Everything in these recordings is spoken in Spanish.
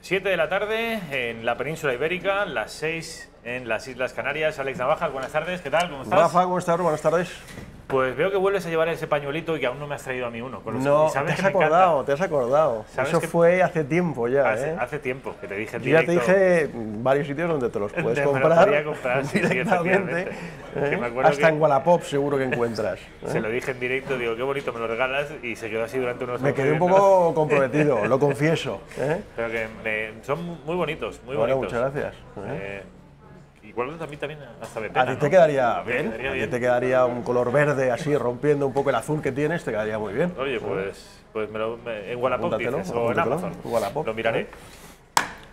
7 de la tarde en la península ibérica, las 6 en las Islas Canarias. Alex Navajas, buenas tardes, ¿qué tal? ¿Cómo estás? Rafa, ¿cómo estás? Buenas tardes. Pues veo que vuelves a llevar ese pañuelito y que aún no me has traído a mí uno. No, te has acordado. Eso fue hace tiempo ya. Hace tiempo, que te dije en directo. Ya te dije varios sitios donde te los puedes comprar. Me los podría comprar, sí, efectivamente. Hasta en Wallapop seguro que encuentras. Se lo dije en directo, digo, qué bonito, me lo regalas, y se quedó así durante unos Me quedé un poco comprometido, lo confieso. Pero que son muy bonitos, muy bueno, bonitos. Muchas gracias. Igual a mí también hasta me pena, a ti te quedaría bien. A ti te quedaría un color verde así, rompiendo un poco el azul que tienes, te quedaría muy bien. Oye, pues en Wallapop dices, o en Amazon, lo miraré.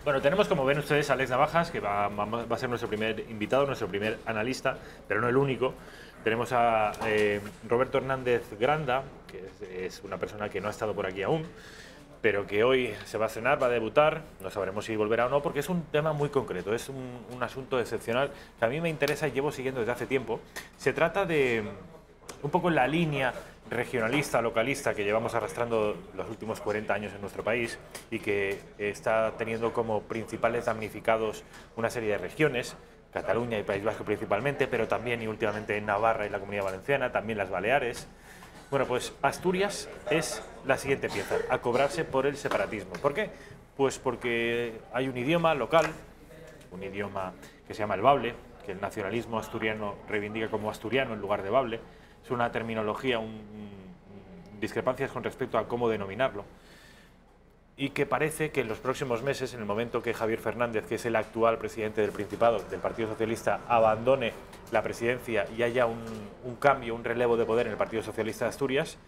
Bueno, tenemos, como ven ustedes, a Alex Navajas, que va a ser nuestro primer invitado, nuestro primer analista, pero no el único. Tenemos a Roberto Hernández Granda, que es una persona que no ha estado por aquí aún, pero que hoy se va a estrenar, va a debutar, no sabremos si volverá o no, porque es un tema muy concreto, es un asunto excepcional que a mí me interesa y llevo siguiendo desde hace tiempo. Se trata de un poco la línea regionalista, localista que llevamos arrastrando los últimos 40 años en nuestro país y que está teniendo como principales damnificados una serie de regiones, Cataluña y País Vasco principalmente, pero también y últimamente en Navarra y la Comunidad Valenciana, también las Baleares. Bueno, pues Asturias es la siguiente pieza, a cobrarse por el separatismo. ¿Por qué? Pues porque hay un idioma local, un idioma que se llama el bable, que el nacionalismo asturiano reivindica como asturiano en lugar de bable. Es una terminología, discrepancias con respecto a cómo denominarlo. Y que parece que en los próximos meses, en el momento que Javier Fernández, que es el actual presidente del Principado, del Partido Socialista, abandone la presidencia y haya un cambio, un relevo de poder en el Partido Socialista de Asturias,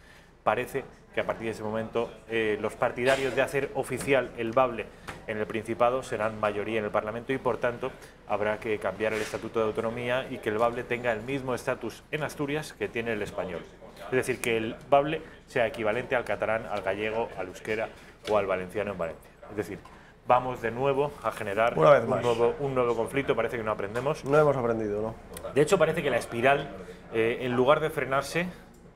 parece que a partir de ese momento los partidarios de hacer oficial el bable en el Principado serán mayoría en el Parlamento y, por tanto, habrá que cambiar el Estatuto de Autonomía y que el bable tenga el mismo estatus en Asturias que tiene el español. Es decir, que el bable sea equivalente al catalán, al gallego, al euskera o al valenciano en Valencia. Es decir, vamos de nuevo a generar un nuevo conflicto. Parece que no aprendemos. No hemos aprendido, ¿no? De hecho, parece que la espiral, en lugar de frenarse,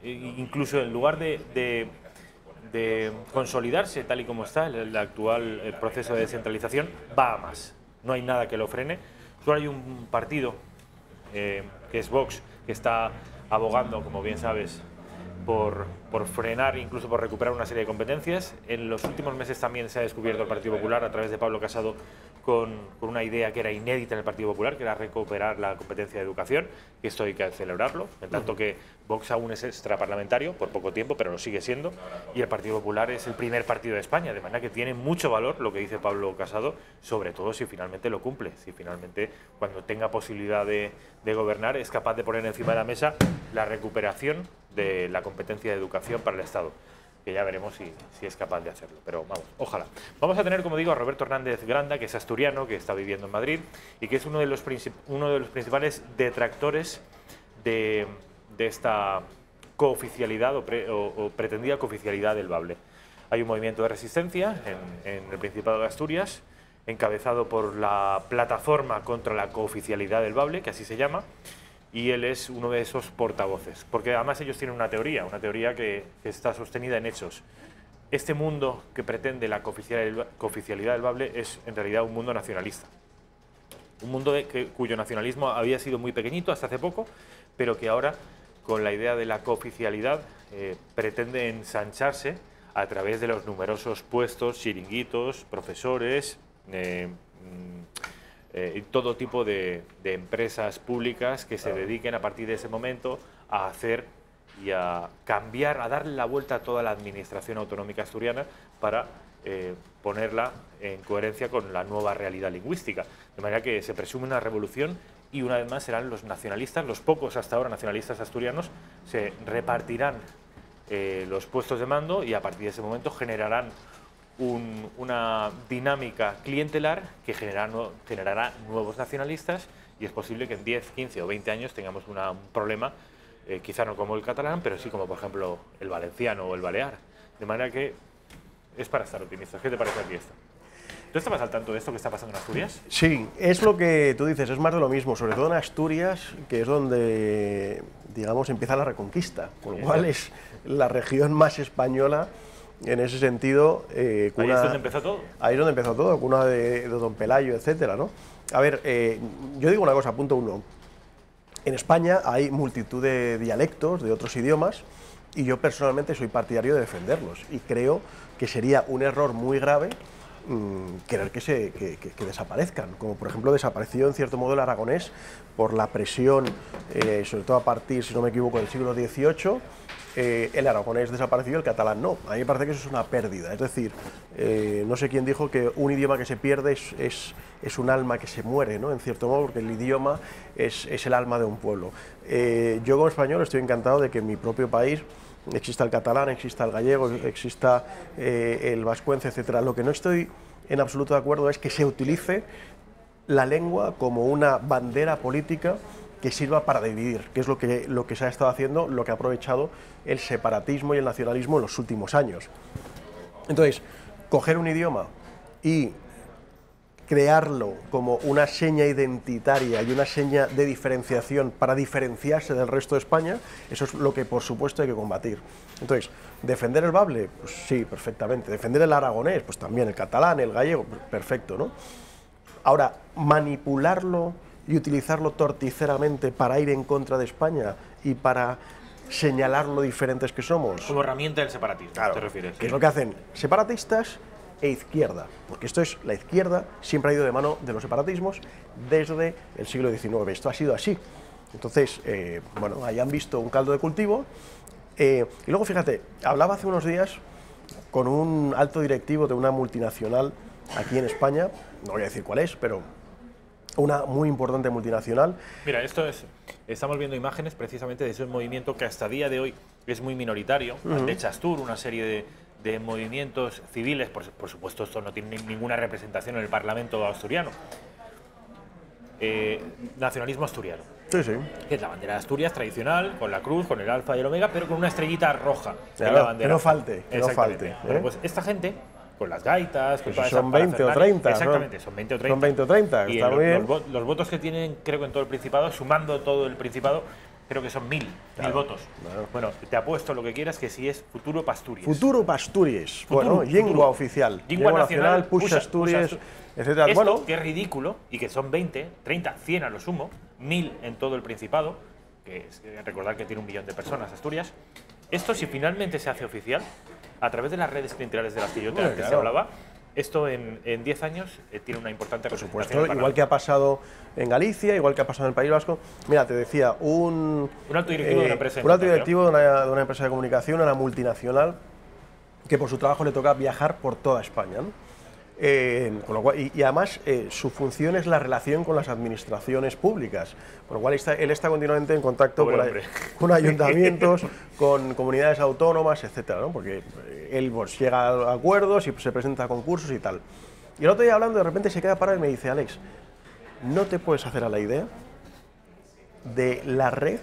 incluso en lugar de consolidarse tal y como está el actual proceso de descentralización, va a más. No hay nada que lo frene. Solo hay un partido, que es Vox, que está abogando, como bien sabes, por frenar, incluso por recuperar una serie de competencias. En los últimos meses también se ha descubierto el Partido Popular a través de Pablo Casado con una idea que era inédita en el Partido Popular, que era recuperar la competencia de educación, y esto hay que celebrarlo, en tanto que Vox aún es extraparlamentario, por poco tiempo, pero lo sigue siendo, y el Partido Popular es el primer partido de España, de manera que tiene mucho valor lo que dice Pablo Casado, sobre todo si finalmente lo cumple, si finalmente, cuando tenga posibilidad de gobernar, es capaz de poner encima de la mesa la recuperación de la competencia de educación para el Estado, que ya veremos si es capaz de hacerlo, pero vamos, ojalá. Vamos a tener, como digo, a Roberto Hernández Granda, que es asturiano, que está viviendo en Madrid y que es uno de los principales detractores de esta cooficialidad o pretendida cooficialidad del bable. Hay un movimiento de resistencia en el Principado de Asturias, encabezado por la Plataforma contra la Cooficialidad del Bable, que así se llama, y él es uno de esos portavoces, porque además ellos tienen una teoría que está sostenida en hechos. Este mundo que pretende la cooficialidad del bable es en realidad un mundo nacionalista, un mundo cuyo nacionalismo había sido muy pequeñito hasta hace poco, pero que ahora, con la idea de la cooficialidad, pretende ensancharse a través de los numerosos puestos, chiringuitos, profesores, y todo tipo de empresas públicas que se dediquen a partir de ese momento a hacer y a cambiar, a darle la vuelta a toda la administración autonómica asturiana para ponerla en coherencia con la nueva realidad lingüística. De manera que se presume una revolución y una vez más serán los nacionalistas, los pocos hasta ahora nacionalistas asturianos, se repartirán los puestos de mando y a partir de ese momento generarán una dinámica clientelar que generará nuevos nacionalistas y es posible que en 10, 15 o 20 años tengamos un problema, quizá no como el catalán, pero sí como por ejemplo el valenciano o el balear. De manera que es para estar optimistas. ¿Qué te parece a ti esto? ¿Tú estabas al tanto de esto que está pasando en Asturias? Sí, es lo que tú dices, es más de lo mismo, sobre todo en Asturias, que es donde, digamos, empieza la Reconquista, con lo cual es la región más española en ese sentido. Ahí es donde empezó todo. Ahí es donde empezó todo, cuna de Don Pelayo, etcétera, ¿no? A ver, yo digo una cosa, punto uno. En España hay multitud de dialectos, de otros idiomas, y yo personalmente soy partidario de defenderlos. Y creo que sería un error muy grave querer que desaparezcan, como por ejemplo desapareció en cierto modo el aragonés por la presión, sobre todo a partir, si no me equivoco, del siglo XVIII. El aragonés desapareció y el catalán no. A mí me parece que eso es una pérdida. Es decir, no sé quién dijo que un idioma que se pierde es un alma que se muere, ¿no? En cierto modo, porque el idioma es el alma de un pueblo. Yo como español estoy encantado de que en mi propio país exista el catalán, exista el gallego, exista el vascuence, etcétera. Lo que no estoy en absoluto de acuerdo es que se utilice la lengua como una bandera política que sirva para dividir, que es lo que se ha estado haciendo, lo que ha aprovechado el separatismo y el nacionalismo en los últimos años. Entonces, coger un idioma y crearlo como una seña identitaria y una seña de diferenciación para diferenciarse del resto de España, eso es lo que por supuesto hay que combatir. Entonces, ¿defender el bable? Pues sí, perfectamente. ¿Defender el aragonés? Pues también, el catalán, el gallego, perfecto, ¿no? Ahora, manipularlo y utilizarlo torticeramente para ir en contra de España y para señalar lo diferentes que somos. Como herramienta del separatismo, claro, ¿te refieres? Que es lo que hacen separatistas e izquierda, porque esto es, la izquierda siempre ha ido de mano de los separatismos desde el siglo XIX, esto ha sido así. Entonces, bueno, ahí han visto un caldo de cultivo, y luego fíjate, hablaba hace unos días con un alto directivo de una multinacional aquí en España, no voy a decir cuál es, pero una muy importante multinacional. Mira, estamos viendo imágenes precisamente de ese movimiento que hasta día de hoy es muy minoritario, de Chastur, una serie de movimientos civiles, por supuesto esto no tiene ninguna representación en el Parlamento asturiano. Nacionalismo asturiano. Sí, sí. Que es la bandera de Asturias tradicional, con la cruz, con el alfa y el omega, pero con una estrellita roja claro, en la bandera. Que no falte, que no falte. Bueno, pues esta gente, con las gaitas, con toda son 20 o 30. Exactamente, son 20 o 30. Son 20 o 30, y está muy bien. Los votos que tienen, creo que en todo el Principado, sumando todo el Principado, creo que son 1000 votos. Claro. Bueno, te apuesto lo que quieras que sí es Futuro Pasturias. Futuro Pasturias. Bueno, lengua oficial. Lengua nacional, push Asturias, etcétera. Esto, bueno, que es ridículo, y que son 20, 30, 100 a lo sumo, 1000 en todo el Principado, que es, recordar que tiene 1 millón de personas Asturias. Esto, si finalmente se hace oficial, a través de las redes clientelares de las que yo antes se hablaba, esto en 10 años tiene una importante representación. Por supuesto, igual que ha pasado en Galicia, igual que ha pasado en el País Vasco. Mira, te decía, un alto directivo de una empresa de una empresa de comunicación, una multinacional, que por su trabajo le toca viajar por toda España, ¿no? Con lo cual, y además con su función es la relación con las administraciones públicas, por lo cual él está continuamente en contacto con ayuntamientos, con comunidades autónomas, etcétera, ¿no? Porque él pues, llega a acuerdos y se presenta a concursos y tal. Y el otro día hablando, de repente se queda parado y me dice: Alex, ¿no te puedes hacer a la idea de la red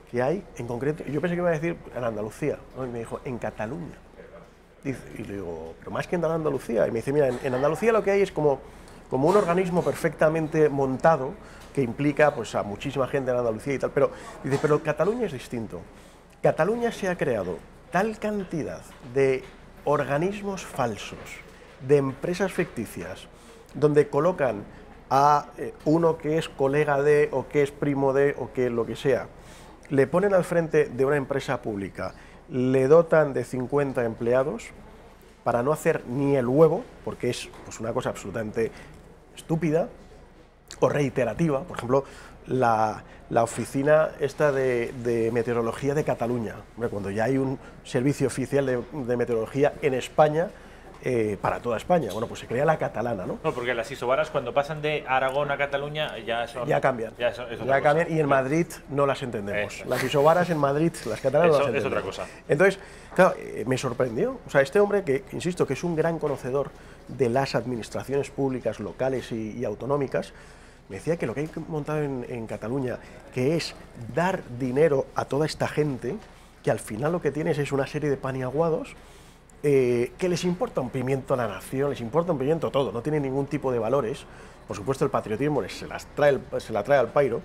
que hay en concreto? Yo pensé que iba a decir en Andalucía, ¿no? Y me dijo, en Cataluña. Y le digo, pero más que en Andalucía. Y me dice, mira, en Andalucía lo que hay es como un organismo perfectamente montado que implica pues, a muchísima gente en Andalucía y tal. Pero dice, pero Cataluña es distinto. Cataluña se ha creado tal cantidad de organismos falsos, de empresas ficticias, donde colocan a uno que es colega de, o que es primo de, o que lo que sea, le ponen al frente de una empresa pública, le dotan de 50 empleados para no hacer ni el huevo, porque es pues, una cosa absolutamente estúpida o reiterativa. Por ejemplo, la oficina esta de meteorología de Cataluña, cuando ya hay un servicio oficial de meteorología en España, para toda España. Bueno, pues se crea la catalana, ¿no? No, porque las isobaras cuando pasan de Aragón a Cataluña ya cambian. Ya cambian y en Madrid no las entendemos. Las isobaras en Madrid, las catalanas no las entendemos. Es otra cosa. Entonces, claro, me sorprendió. O sea, este hombre que, insisto, que es un gran conocedor de las administraciones públicas locales y autonómicas, me decía que lo que hay montado en Cataluña, que es dar dinero a toda esta gente, que al final lo que tienes es una serie de paniaguados, que les importa un pimiento a la nación, les importa un pimiento todo, no tienen ningún tipo de valores. Por supuesto el patriotismo se la trae al pairo,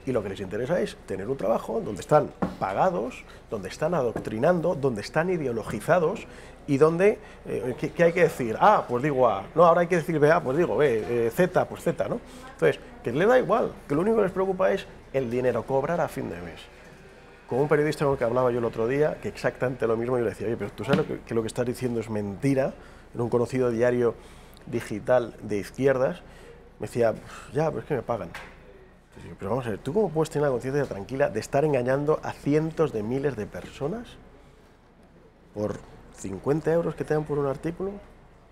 y lo que les interesa es tener un trabajo donde están pagados, donde están adoctrinando, donde están ideologizados y donde, ¿qué hay que decir? A, pues digo A, no, ahora hay que decir B, pues digo B, Z, pues Z, ¿no? Entonces, que les da igual, que lo único que les preocupa es el dinero, cobrar a fin de mes. Con un periodista con el que hablaba yo el otro día, que exactamente lo mismo, yo le decía, oye, pero tú sabes que lo que estás diciendo es mentira, en un conocido diario digital de izquierdas, me decía, ya, pero es que me pagan. Pero vamos a ver, ¿tú cómo puedes tener la conciencia tranquila de estar engañando a cientos de miles de personas por 50 euros que te dan por un artículo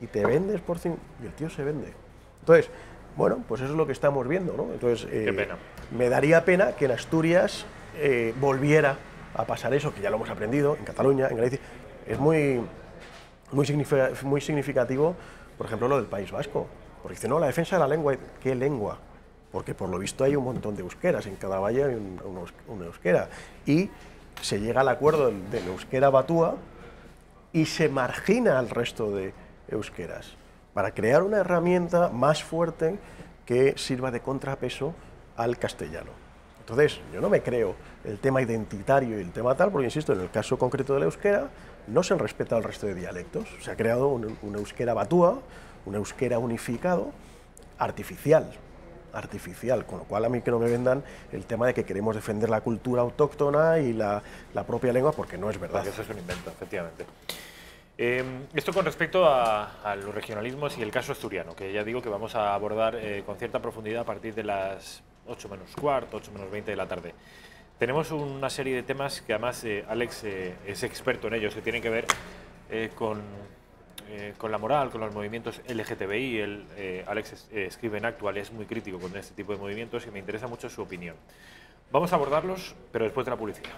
y te vendes por 5? Y el tío se vende. Entonces, bueno, pues eso es lo que estamos viendo, ¿no? Entonces, qué pena. Me daría pena que en Asturias volviera a pasar eso, que ya lo hemos aprendido en Cataluña, en Galicia. Es muy significativo, por ejemplo, lo del País Vasco. Porque dice, no, la defensa de la lengua, ¿qué lengua? Porque por lo visto hay un montón de euskeras, en cada valle hay un euskera. Y se llega al acuerdo del euskera batúa y se margina al resto de euskeras para crear una herramienta más fuerte que sirva de contrapeso al castellano. Entonces, yo no me creo el tema identitario y el tema tal, porque insisto, en el caso concreto del euskera no se respeta al resto de dialectos. Se ha creado un euskera batúa, un euskera unificado, artificial, con lo cual a mí que no me vendan el tema de que queremos defender la cultura autóctona y la propia lengua, porque no es verdad. Porque eso es un invento, efectivamente. Esto con respecto a los regionalismos y el caso asturiano, que ya digo que vamos a abordar con cierta profundidad a partir de las 8 menos cuarto, 8 menos 20 de la tarde. Tenemos una serie de temas que además Alex es experto en ellos, que tienen que ver con la moral, con los movimientos LGTBI. Alex escribe en Actual, es muy crítico con este tipo de movimientos y me interesa mucho su opinión. Vamos a abordarlos, pero después de la publicidad.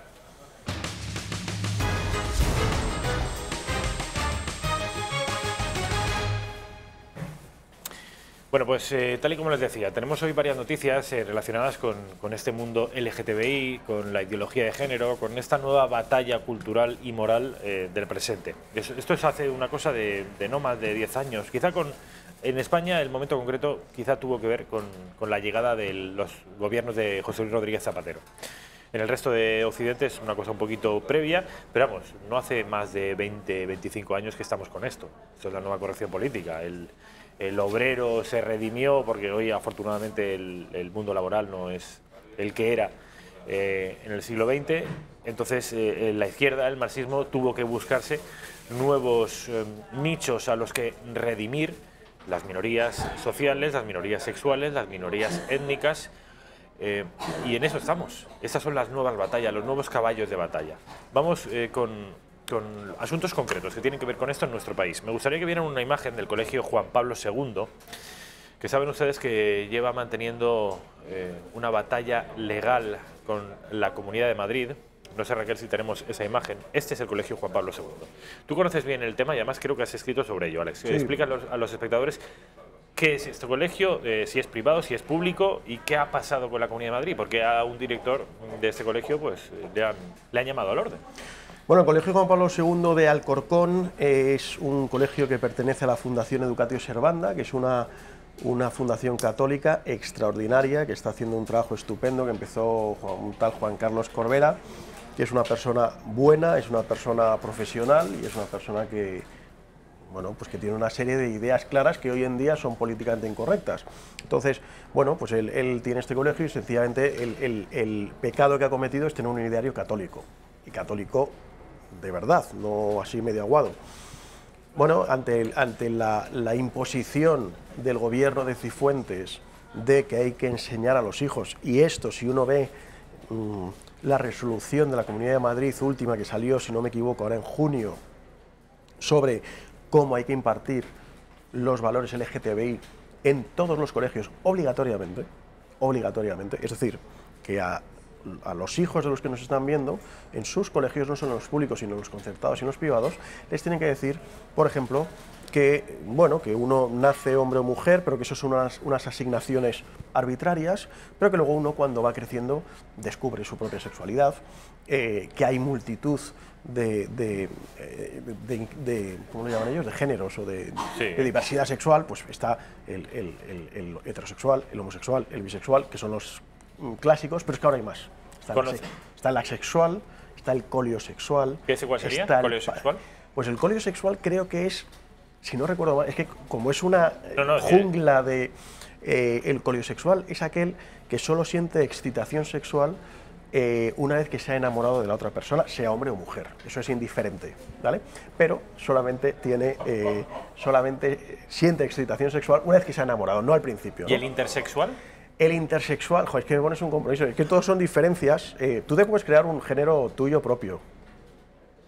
Bueno, pues tal y como les decía, tenemos hoy varias noticias relacionadas con este mundo LGTBI, con la ideología de género, con esta nueva batalla cultural y moral del presente. Esto es hace una cosa de no más de 10 años. Quizá en España el momento concreto quizá tuvo que ver con la llegada de los gobiernos de José Luis Rodríguez Zapatero. En el resto de Occidente es una cosa un poquito previa, pero vamos, no hace más de 20, 25 años que estamos con esto. Esto es la nueva corrección política. El obrero se redimió porque hoy afortunadamente el mundo laboral no es el que era en el siglo XX. Entonces la izquierda, el marxismo, tuvo que buscarse nuevos nichos a los que redimir las minorías sociales, las minorías sexuales, las minorías étnicas. Y en eso estamos. Estas son las nuevas batallas, los nuevos caballos de batalla. Vamos con asuntos concretos que tienen que ver con esto en nuestro país. Me gustaría que vieran una imagen del Colegio Juan Pablo II, que saben ustedes que lleva manteniendo una batalla legal con la Comunidad de Madrid. No sé, Raquel, si tenemos esa imagen. Este es el Colegio Juan Pablo II. Tú conoces bien el tema y además creo que has escrito sobre ello, Alex. Sí. Explica a los espectadores qué es este colegio, si es privado, si es público y qué ha pasado con la Comunidad de Madrid, porque a un director de este colegio pues, le han llamado al orden. Bueno, el Colegio Juan Pablo II de Alcorcón es un colegio que pertenece a la Fundación Educatio Servanda, que es una fundación católica extraordinaria, que está haciendo un trabajo estupendo, que empezó un tal Juan Carlos Corbera, que es una persona buena, es una persona profesional y es una persona que, bueno, pues que tiene una serie de ideas claras que hoy en día son políticamente incorrectas. Entonces, bueno, pues él tiene este colegio y sencillamente el pecado que ha cometido es tener un ideario católico, y católico de verdad, no así medio aguado. Bueno, ante la imposición del gobierno de Cifuentes de que hay que enseñar a los hijos, y esto, si uno ve la resolución de la Comunidad de Madrid última que salió, si no me equivoco, ahora en junio, sobre cómo hay que impartir los valores LGTBI en todos los colegios obligatoriamente, es decir, que a los hijos de los que nos están viendo, en sus colegios, no solo en los públicos, sino en los concertados y en los privados, les tienen que decir, por ejemplo, que, bueno, que uno nace hombre o mujer, pero que eso son unas asignaciones arbitrarias, pero que luego uno, cuando va creciendo, descubre su propia sexualidad, que hay multitud de ¿cómo lo llaman ellos?, de géneros o de diversidad sexual. Pues está el heterosexual, el homosexual, el bisexual, que son clásicos, pero es que ahora hay más. Está el asexual, está el coliosexual. ¿Qué es igual sería? ¿Coliosexual? Pues el coliosexual creo que es, si no recuerdo mal, es que como es una jungla de... el coliosexual es aquel que solo siente excitación sexual una vez que se ha enamorado de la otra persona, sea hombre o mujer. Eso es indiferente, ¿vale? Pero solamente siente excitación sexual una vez que se ha enamorado, no al principio, ¿no? ¿Y el intersexual? El intersexual, joder, es que me pones un compromiso, es que todos son diferencias. Tú te puedes crear un género tuyo propio.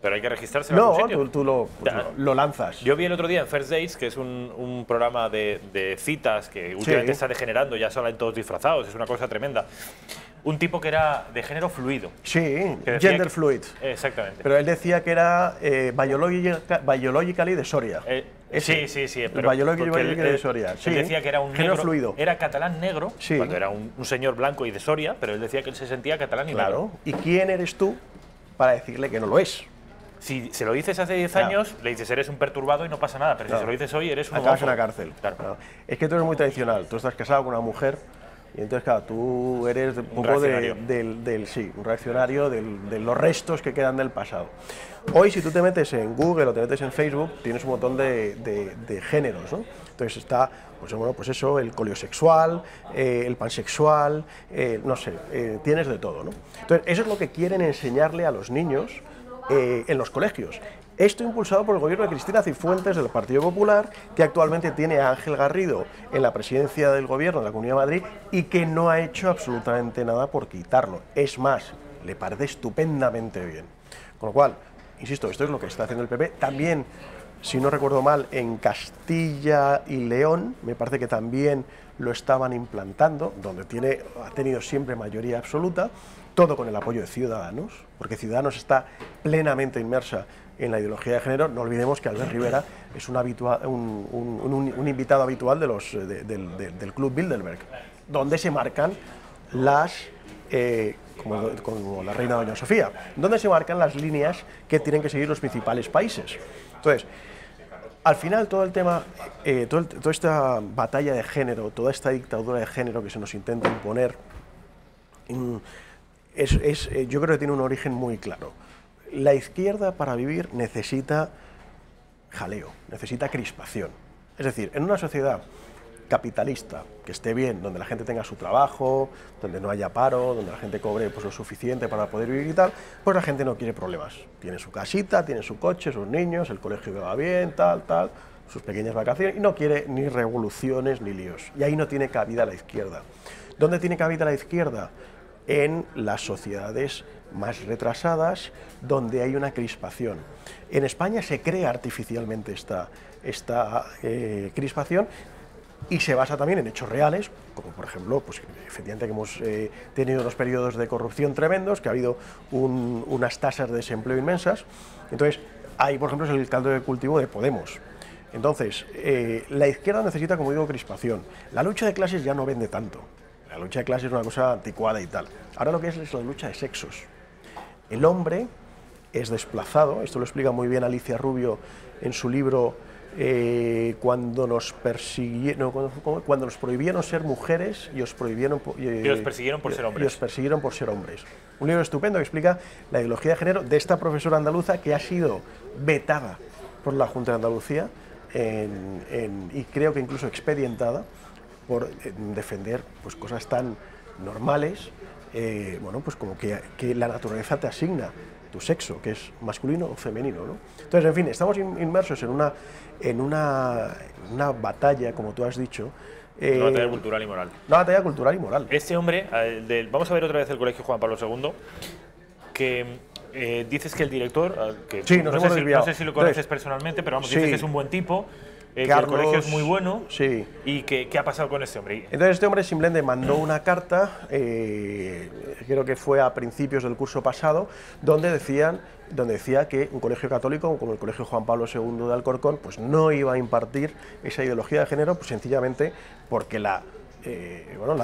Pero hay que registrarse en algún sitio. No, tú lo lanzas. Yo vi el otro día en First Dates, que es un programa de citas que últimamente está degenerando, ya salen todos disfrazados, es una cosa tremenda. Un tipo que era de género fluido. Sí, gender fluid. Exactamente. Pero él decía que era biologically de Soria. Sí. Pero biologically de Soria. Sí, él decía que era un género negro, fluido. era catalán negro, sí, cuando era un señor blanco y de Soria, pero él decía que él se sentía catalán y negro. Claro. ¿Y quién eres tú para decirle que no lo es? Si se lo dices hace 10 años, le dices eres un perturbado y no pasa nada, pero si se lo dices hoy, eres un acabas en la cárcel. Claro. Es que tú eres muy tradicional, tú estás casado con una mujer y entonces, claro, tú eres un poco un reaccionario de los restos que quedan del pasado. Hoy, si tú te metes en Google o te metes en Facebook, tienes un montón de géneros, ¿no? Entonces está, pues eso, el coliosexual, el pansexual, no sé, tienes de todo, ¿no? Entonces, eso es lo que quieren enseñarle a los niños en los colegios. Esto impulsado por el gobierno de Cristina Cifuentes del Partido Popular, que actualmente tiene a Ángel Garrido en la presidencia del gobierno de la Comunidad de Madrid y que no ha hecho absolutamente nada por quitarlo. Es más, le parece estupendamente bien. Con lo cual, insisto, esto es lo que está haciendo el PP. También, si no recuerdo mal, en Castilla y León, me parece que también lo estaban implantando, donde ha tenido siempre mayoría absoluta, todo con el apoyo de Ciudadanos, porque Ciudadanos está plenamente inmersa en la ideología de género. No olvidemos que Albert Rivera es un invitado habitual del Club Bilderberg, donde se marcan como la reina doña Sofía, donde se marcan las líneas que tienen que seguir los principales países. Entonces, al final todo el tema, toda esta batalla de género, toda esta dictadura de género que se nos intenta imponer, yo creo que tiene un origen muy claro. La izquierda para vivir necesita jaleo, necesita crispación. Es decir, en una sociedad capitalista que esté bien, donde la gente tenga su trabajo, donde no haya paro, donde la gente cobre pues lo suficiente para poder vivir y tal, pues la gente no quiere problemas. Tiene su casita, tiene su coche, sus niños, el colegio que va bien, tal, sus pequeñas vacaciones, y no quiere ni revoluciones ni líos. Y ahí no tiene cabida la izquierda. ¿Dónde tiene cabida la izquierda? En las sociedades más retrasadas, donde hay una crispación. En España se crea artificialmente esta crispación y se basa también en hechos reales, como por ejemplo, pues efectivamente que hemos tenido unos periodos de corrupción tremendos, que ha habido unas tasas de desempleo inmensas. Entonces, ahí por ejemplo es el caldo de cultivo de Podemos. Entonces, la izquierda necesita, como digo, crispación. La lucha de clases ya no vende tanto. La lucha de clases es una cosa anticuada y tal. Ahora lo que es la lucha de sexos. El hombre es desplazado, esto lo explica muy bien Alicia Rubio en su libro cuando nos prohibieron ser mujeres y os persiguieron por ser hombres. Un libro estupendo que explica la ideología de género de esta profesora andaluza que ha sido vetada por la Junta de Andalucía y creo que incluso expedientada por defender pues cosas tan normales, pues como que la naturaleza te asigna tu sexo, que es masculino o femenino, ¿no? Entonces, en fin, estamos inmersos en una batalla, como tú has dicho. Una batalla cultural y moral. Una batalla cultural y moral. Este hombre, vamos a ver otra vez el Colegio Juan Pablo II, que dices que el director, que sí, no sé si lo conoces personalmente, pero vamos, dices que es un buen tipo, que el colegio es muy bueno, sí. ¿Y qué ha pasado con este hombre? Entonces este hombre simplemente mandó una carta, creo que fue a principios del curso pasado, donde decía que un colegio católico como el Colegio Juan Pablo II de Alcorcón pues no iba a impartir esa ideología de género, pues sencillamente porque la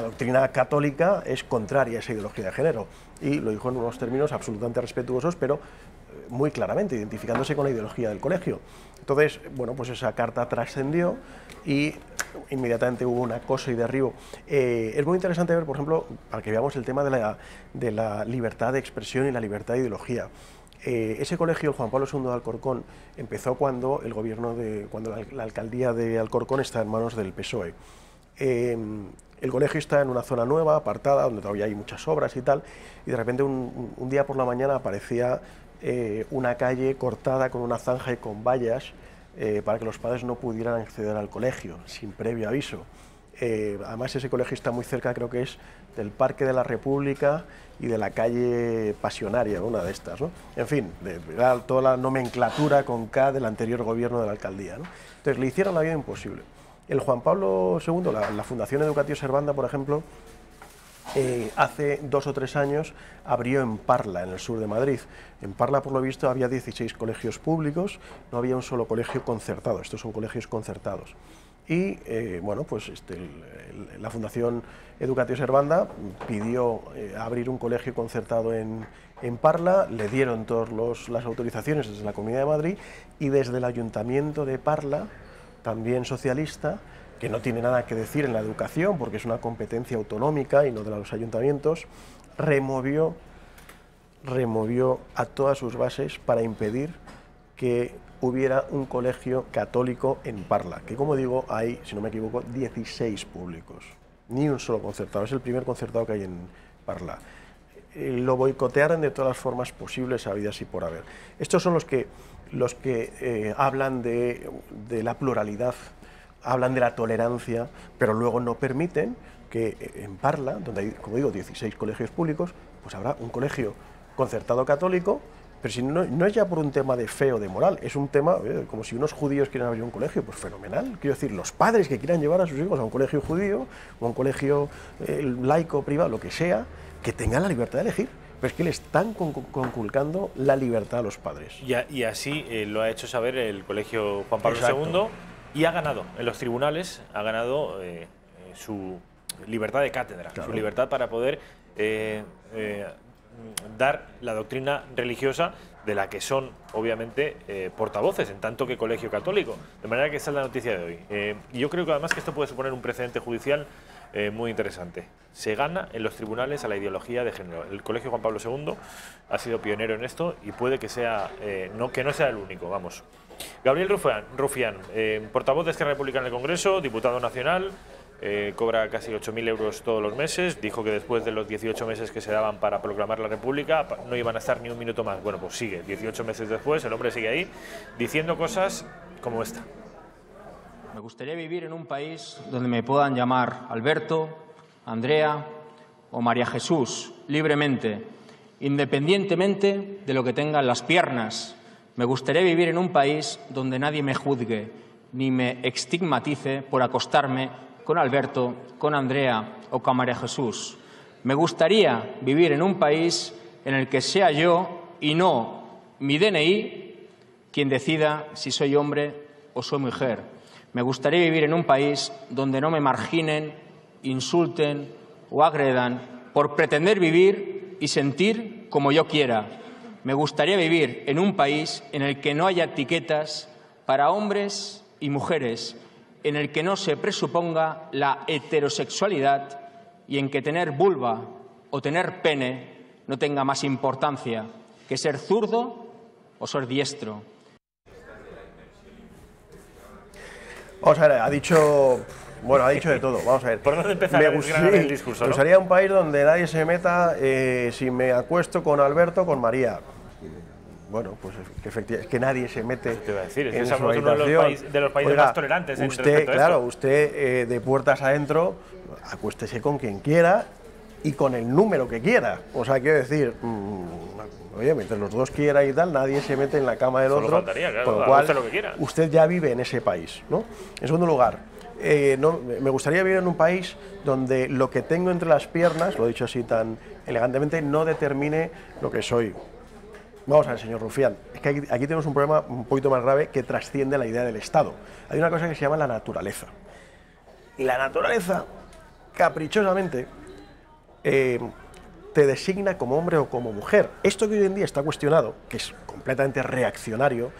doctrina católica es contraria a esa ideología de género, y lo dijo en unos términos absolutamente respetuosos, pero muy claramente, identificándose con la ideología del colegio. Entonces, pues esa carta trascendió y inmediatamente hubo un acoso y derribo. Es muy interesante ver, por ejemplo, para que veamos el tema de la libertad de expresión y la libertad de ideología. Ese colegio, el Juan Pablo II de Alcorcón, empezó cuando la alcaldía de Alcorcón está en manos del PSOE. El colegio está en una zona nueva, apartada, donde todavía hay muchas obras y tal, y de repente un día por la mañana aparecía una calle cortada con una zanja y con vallas para que los padres no pudieran acceder al colegio, sin previo aviso. Además ese colegio está muy cerca, creo que es del Parque de la República y de la calle Pasionaria, una de estas, ¿no? En fin, toda la nomenclatura con K del anterior gobierno de la alcaldía, ¿no? Entonces le hicieron la vida imposible. El Juan Pablo II, la Fundación Educatiu Servanda, por ejemplo, hace 2 o 3 años abrió en Parla, en el sur de Madrid. En Parla, por lo visto, había 16 colegios públicos, no había un solo colegio concertado, estos son colegios concertados. Y bueno, pues la Fundación Educatiu Servanda pidió abrir un colegio concertado en Parla, le dieron todas las autorizaciones desde la Comunidad de Madrid y desde el Ayuntamiento de Parla, también socialista, que no tiene nada que decir en la educación porque es una competencia autonómica y no de los ayuntamientos, removió a todas sus bases para impedir que hubiera un colegio católico en Parla, que como digo hay, si no me equivoco, 16 públicos, ni un solo concertado, es el primer concertado que hay en Parla. Lo boicotearon de todas las formas posibles, habidas y por haber. Estos son los que hablan de la pluralidad, hablan de la tolerancia, pero luego no permiten que en Parla, donde hay, como digo, 16 colegios públicos, pues habrá un colegio concertado católico, pero si no es ya por un tema de fe o de moral, es un tema, como si unos judíos quieren abrir un colegio, pues fenomenal. Quiero decir, los padres que quieran llevar a sus hijos a un colegio judío, o a un colegio laico, privado, lo que sea, que tengan la libertad de elegir. Pero es que le están conculcando la libertad a los padres. Y así lo ha hecho saber el Colegio Juan Pablo II y ha ganado en los tribunales, ha ganado su libertad de cátedra, claro, su libertad para poder dar la doctrina religiosa de la que son, obviamente, portavoces, en tanto que colegio católico. De manera que esa es la noticia de hoy. Y yo creo que además que esto puede suponer un precedente judicial muy interesante. Se gana en los tribunales a la ideología de género. El Colegio Juan Pablo II ha sido pionero en esto y puede que sea que no sea el único, vamos. Gabriel Rufián, portavoz de Esquerra Republicana en el Congreso, diputado nacional, cobra casi 8.000 euros todos los meses, dijo que después de los 18 meses que se daban para proclamar la República no iban a estar ni un minuto más. Bueno, pues sigue, 18 meses después, el hombre sigue ahí, diciendo cosas como esta. Me gustaría vivir en un país donde me puedan llamar Alberto, Andrea o María Jesús libremente, independientemente de lo que tengan las piernas. Me gustaría vivir en un país donde nadie me juzgue ni me estigmatice por acostarme con Alberto, con Andrea o con María Jesús. Me gustaría vivir en un país en el que sea yo y no mi DNI quien decida si soy hombre o soy mujer. Me gustaría vivir en un país donde no me marginen, insulten o agredan por pretender vivir y sentir como yo quiera. Me gustaría vivir en un país en el que no haya etiquetas para hombres y mujeres, en el que no se presuponga la heterosexualidad y en que tener vulva o tener pene no tenga más importancia que ser zurdo o ser diestro. Vamos a ver, ha dicho de todo, vamos a ver. ¿Por dónde empezar el discurso? Me gustaría un país donde nadie se meta si me acuesto con Alberto o con María. Bueno, pues efectivamente, es que nadie se mete te iba a decir, en su habitación. Uno de los países más tolerantes. Usted, claro, usted de puertas adentro, acuéstese con quien quiera y con el número que quiera. O sea, quiero decir, oye, mientras los dos quieran y tal, nadie se mete en la cama del otro. Faltaría, claro, con lo cual, lo que quiera. Usted ya vive en ese país, ¿no? En segundo lugar, me gustaría vivir en un país donde lo que tengo entre las piernas, lo he dicho así tan elegantemente, no determine lo que soy. Vamos a ver, señor Rufián, es que aquí tenemos un problema un poquito más grave que trasciende la idea del Estado. Hay una cosa que se llama la naturaleza. Y la naturaleza, caprichosamente, te designa como hombre o como mujer. Esto que hoy en día está cuestionado, que es completamente reaccionario,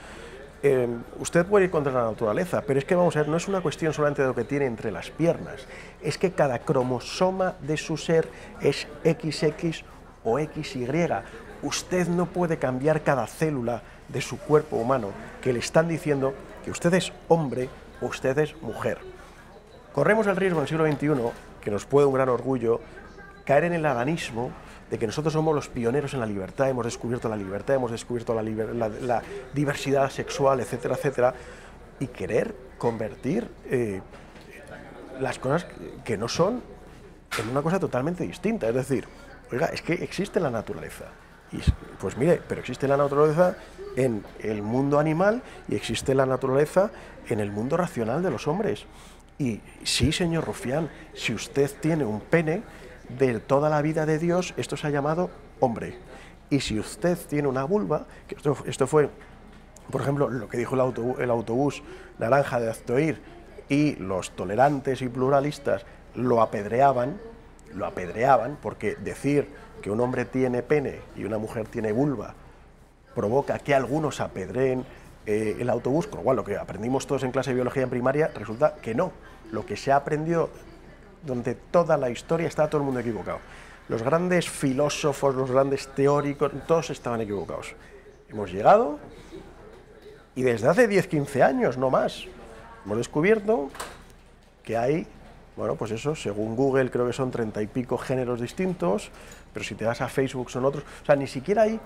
usted puede ir contra la naturaleza, pero es que, vamos a ver, no es una cuestión solamente de lo que tiene entre las piernas, es que cada cromosoma de su ser es XX o XY. Usted no puede cambiar cada célula de su cuerpo humano, que le están diciendo que usted es hombre o usted es mujer. Corremos el riesgo en el siglo XXI, que nos puede un gran orgullo, caer en el adanismo de que nosotros somos los pioneros en la libertad, hemos descubierto la libertad, hemos descubierto la diversidad sexual, etcétera, etcétera, y querer convertir las cosas que no son en una cosa totalmente distinta. Es decir, oiga, es que existe la naturaleza. Y, pues mire, pero existe la naturaleza en el mundo animal y existe la naturaleza en el mundo racional de los hombres. Y sí, señor Rufián, si usted tiene un pene, de toda la vida de Dios, esto se ha llamado hombre. Y si usted tiene una vulva, que esto fue, por ejemplo, lo que dijo el autobús naranja de Aztoir, y los tolerantes y pluralistas lo apedreaban, porque decir que un hombre tiene pene y una mujer tiene vulva provoca que algunos apedreen el autobús, con lo cual lo que aprendimos todos en clase de biología en primaria resulta que no. Lo que se aprendió donde toda la historia está todo el mundo equivocado. Los grandes filósofos, los grandes teóricos, todos estaban equivocados. Hemos llegado y desde hace 10-15 años, no más, hemos descubierto que hay, bueno, pues eso, según Google creo que son 30 y pico géneros distintos, pero si te vas a Facebook son otros. O sea, ni siquiera hay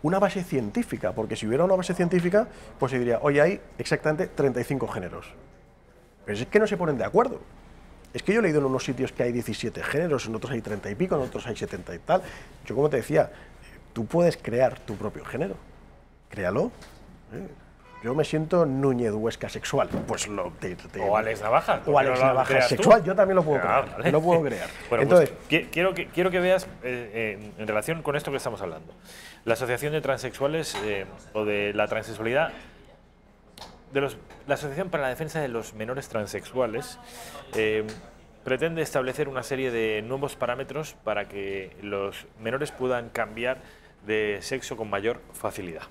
una base científica, porque si hubiera una base científica, pues se diría, hoy hay exactamente 35 géneros. Pero es que no se ponen de acuerdo. Es que yo he leído en unos sitios que hay 17 géneros, en otros hay 30 y pico, en otros hay 70 y tal. Yo, como te decía, tú puedes crear tu propio género. Créalo. Yo me siento Núñez Huesca sexual. Pues o Alex Navaja. O Alex Navaja sexual, yo también lo puedo crear. Vale. Lo puedo crear. Bueno, entonces, pues, quiero que veas, en relación con esto que estamos hablando, la Asociación de Transexuales o de la Transexualidad, la Asociación para la Defensa de los Menores Transexuales pretende establecer una serie de nuevos parámetros para que los menores puedan cambiar de sexo con mayor facilidad.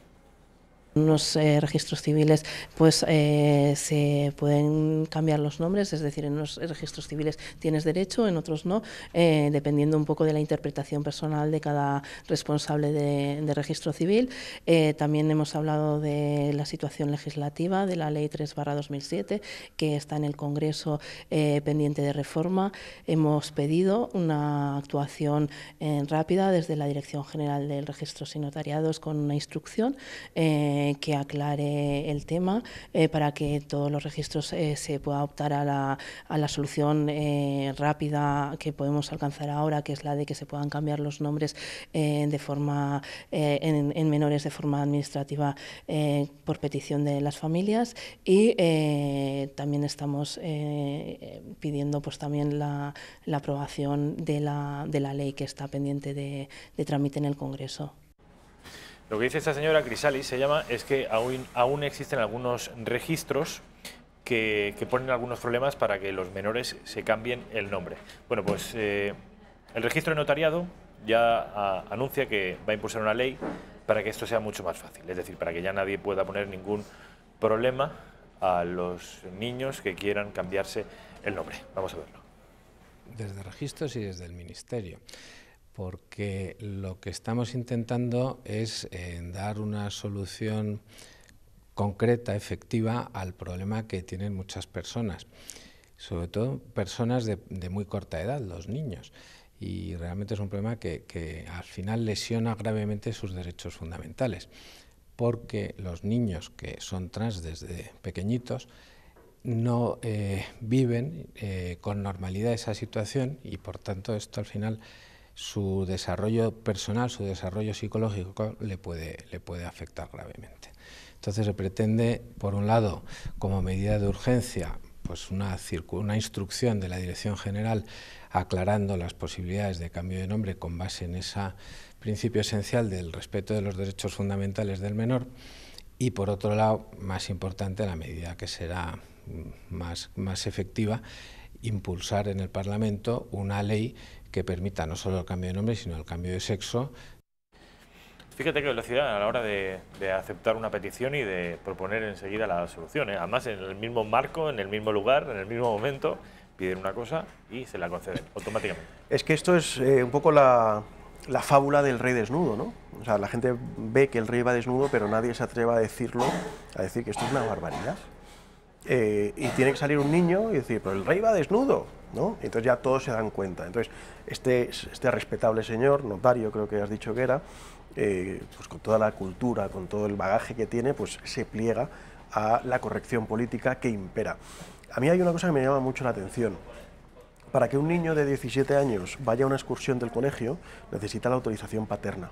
Unos registros civiles pues se pueden cambiar los nombres, es decir, en unos registros civiles tienes derecho, en otros no, dependiendo un poco de la interpretación personal de cada responsable de registro civil. También hemos hablado de la situación legislativa de la Ley 3/2007, que está en el Congreso pendiente de reforma. Hemos pedido una actuación rápida desde la Dirección General del Registros y Notariados con una instrucción que aclare el tema para que todos los registros se pueda optar a la solución rápida que podemos alcanzar ahora, que es la de que se puedan cambiar los nombres de forma en menores de forma administrativa por petición de las familias, y también estamos pidiendo pues también la aprobación de la ley que está pendiente de trámite en el Congreso. Lo que dice esta señora Crisalis se llama es que aún existen algunos registros que ponen algunos problemas para que los menores se cambien el nombre. Bueno, pues el registro de notariado ya anuncia que va a impulsar una ley para que esto sea mucho más fácil, es decir, para que ya nadie pueda poner ningún problema a los niños que quieran cambiarse el nombre. Vamos a verlo. Desde registros y desde el Ministerio, porque lo que estamos intentando es dar una solución concreta, efectiva, al problema que tienen muchas personas, sobre todo personas de muy corta edad, los niños, y realmente es un problema que al final lesiona gravemente sus derechos fundamentales, porque los niños que son trans desde pequeñitos no viven con normalidad esa situación, y por tanto esto al final su desarrollo personal, su desarrollo psicológico le puede afectar gravemente. Entonces se pretende, por un lado, como medida de urgencia, pues una instrucción de la Dirección General aclarando las posibilidades de cambio de nombre con base en ese principio esencial del respeto de los derechos fundamentales del menor, y por otro lado, más importante, la medida que será más efectiva, impulsar en el Parlamento una ley que permita no solo el cambio de nombre, sino el cambio de sexo. Fíjate que velocidad a la hora de aceptar una petición y de proponer enseguida la solución, ¿eh? Además, en el mismo marco, en el mismo lugar, en el mismo momento, piden una cosa y se la conceden automáticamente. Es que esto es un poco la fábula del rey desnudo, ¿no? O sea, la gente ve que el rey va desnudo, pero nadie se atreve a decirlo, a decir que esto es una barbaridad. Y tiene que salir un niño y decir, pero el rey va desnudo, ¿no? Y entonces ya todos se dan cuenta. Entonces, este respetable señor, notario creo que has dicho que era, pues con toda la cultura, con todo el bagaje que tiene, pues se pliega a la corrección política que impera. A mí hay una cosa que me llama mucho la atención. Para que un niño de 17 años vaya a una excursión del colegio, necesita la autorización paterna.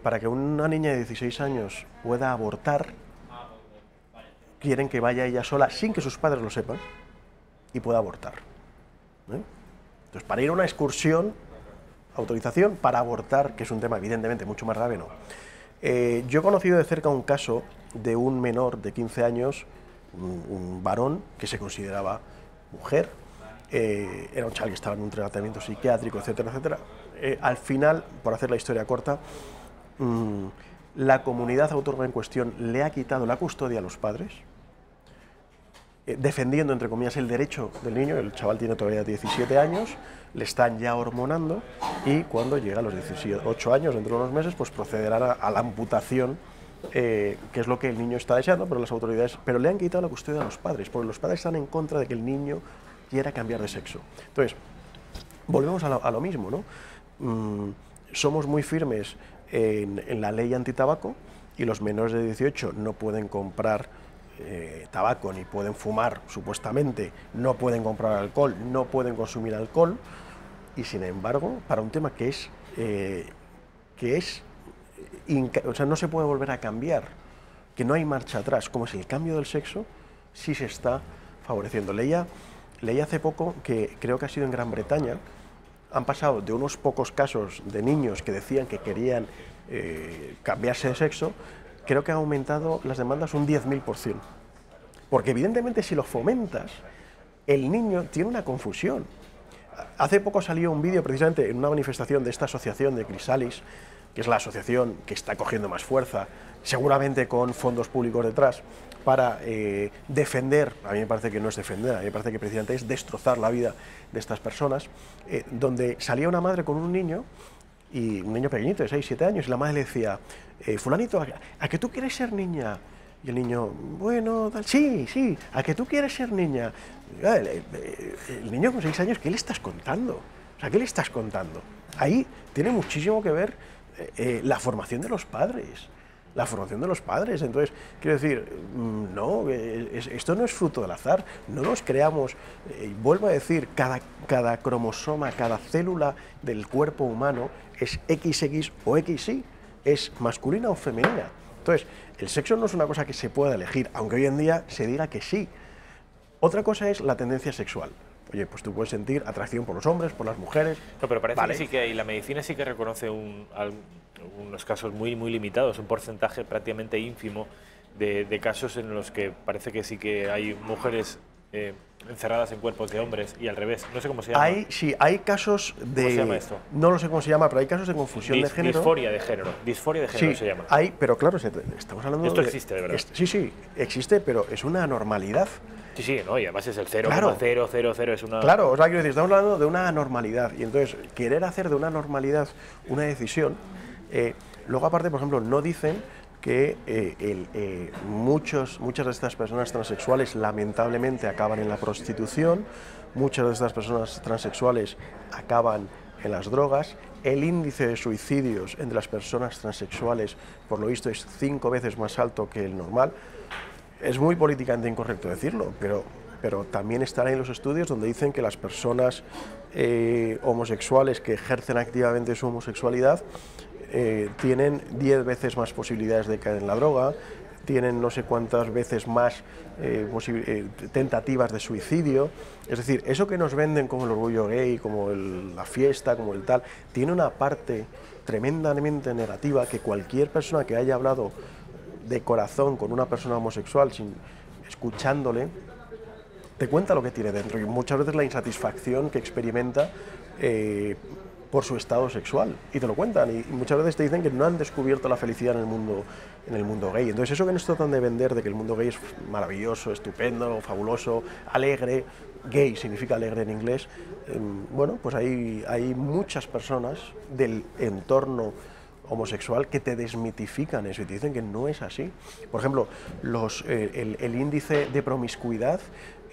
Para que una niña de 16 años pueda abortar, quieren que vaya ella sola, sin que sus padres lo sepan, y pueda abortar. Entonces, para ir a una excursión, autorización para abortar, que es un tema evidentemente mucho más grave, no. Yo he conocido de cerca un caso de un menor de 15 años, un varón que se consideraba mujer, era un chaval que estaba en un tratamiento psiquiátrico, etcétera, etcétera. Al final, por hacer la historia corta, la comunidad autónoma en cuestión le ha quitado la custodia a los padres, defendiendo, entre comillas, el derecho del niño. El chaval tiene todavía 17 años, le están ya hormonando y cuando llega a los 18 años, dentro de unos meses, pues procederán a la amputación, que es lo que el niño está deseando, pero las autoridades le han quitado la custodia a los padres, porque los padres están en contra de que el niño quiera cambiar de sexo. Entonces, volvemos a lo mismo, ¿no? Somos muy firmes en la ley antitabaco y los menores de 18 no pueden comprar tabaco ni pueden fumar, supuestamente, no pueden comprar alcohol, no pueden consumir alcohol, y sin embargo, para un tema que o sea, no se puede volver a cambiar, que no hay marcha atrás, como es el cambio del sexo, sí se está favoreciendo. Leí hace poco que creo que ha sido en Gran Bretaña, han pasado de unos pocos casos de niños que decían que querían cambiarse de sexo, creo que han aumentado las demandas un 10.000%. Porque evidentemente si lo fomentas, el niño tiene una confusión. Hace poco salió un vídeo precisamente en una manifestación de esta asociación de Chrysalis, que es la asociación que está cogiendo más fuerza, seguramente con fondos públicos detrás, para defender, a mí me parece que no es defender, a mí me parece que precisamente es destrozar la vida de estas personas, donde salía una madre con un niño, y un niño pequeñito de 6, 7 años, y la madre le decía, fulanito, ¿a que tú quieres ser niña? Y el niño, bueno, sí, ¿a que tú quieres ser niña? El niño con 6 años, ¿qué le estás contando? O sea, ¿qué le estás contando? Ahí tiene muchísimo que ver la formación de los padres. La formación de los padres. Entonces, quiero decir, no, esto no es fruto del azar, no nos creamos, vuelvo a decir, cada cromosoma, cada célula del cuerpo humano es XX o XY, es masculina o femenina. Entonces, el sexo no es una cosa que se pueda elegir, aunque hoy en día se diga que sí. Otra cosa es la tendencia sexual. Oye, pues tú puedes sentir atracción por los hombres, por las mujeres. No, pero parece que sí que hay, la medicina sí que reconoce unos casos muy limitados, un porcentaje prácticamente ínfimo de casos en los que parece que sí que hay mujeres encerradas en cuerpos de hombres y al revés. No sé cómo se llama. Hay casos de... ¿Cómo se llama esto? No lo sé cómo se llama, pero hay casos de confusión de género. Disforia de género. Disforia de género se llama. Pero claro, estamos hablando Esto existe, de verdad. Sí, existe, pero es una anormalidad. Sí, no, y además es el 0,000, es una... Claro, o sea, quiero decir, estamos hablando de una anormalidad, y entonces querer hacer de una anormalidad una decisión, luego aparte, por ejemplo, no dicen que muchas de estas personas transexuales lamentablemente acaban en la prostitución, muchas de estas personas transexuales acaban en las drogas, el índice de suicidios entre las personas transexuales, por lo visto, es 5 veces más alto que el normal. Es muy políticamente incorrecto decirlo, pero también están ahí los estudios donde dicen que las personas homosexuales que ejercen activamente su homosexualidad tienen 10 veces más posibilidades de caer en la droga, tienen no sé cuántas veces más tentativas de suicidio. Es decir, eso que nos venden como el orgullo gay, como la fiesta, como el tal, tiene una parte tremendamente negativa que cualquier persona que haya hablado de corazón con una persona homosexual, escuchándole, te cuenta lo que tiene dentro, y muchas veces la insatisfacción que experimenta por su estado sexual, y te lo cuentan, y muchas veces te dicen que no han descubierto la felicidad en el mundo gay. Entonces eso que nos tratan de vender, de que el mundo gay es maravilloso, estupendo, fabuloso, alegre, gay significa alegre en inglés, bueno, pues hay muchas personas del entorno homosexual que te desmitifican eso y te dicen que no es así. Por ejemplo, el índice de promiscuidad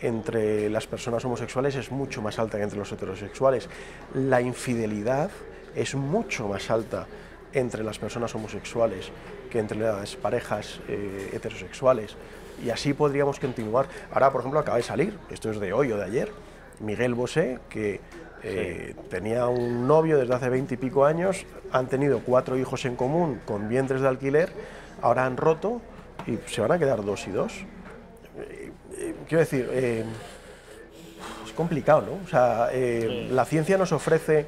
entre las personas homosexuales es mucho más alta que entre los heterosexuales. La infidelidad es mucho más alta entre las personas homosexuales que entre las parejas heterosexuales. Y así podríamos continuar. Ahora, por ejemplo, acaba de salir, esto es de hoy o de ayer, Miguel Bosé, que tenía un novio desde hace 20 y pico años, han tenido 4 hijos en común con vientres de alquiler, ahora han roto y se van a quedar 2 y 2. Quiero decir, es complicado, ¿no? O sea, la ciencia nos ofrece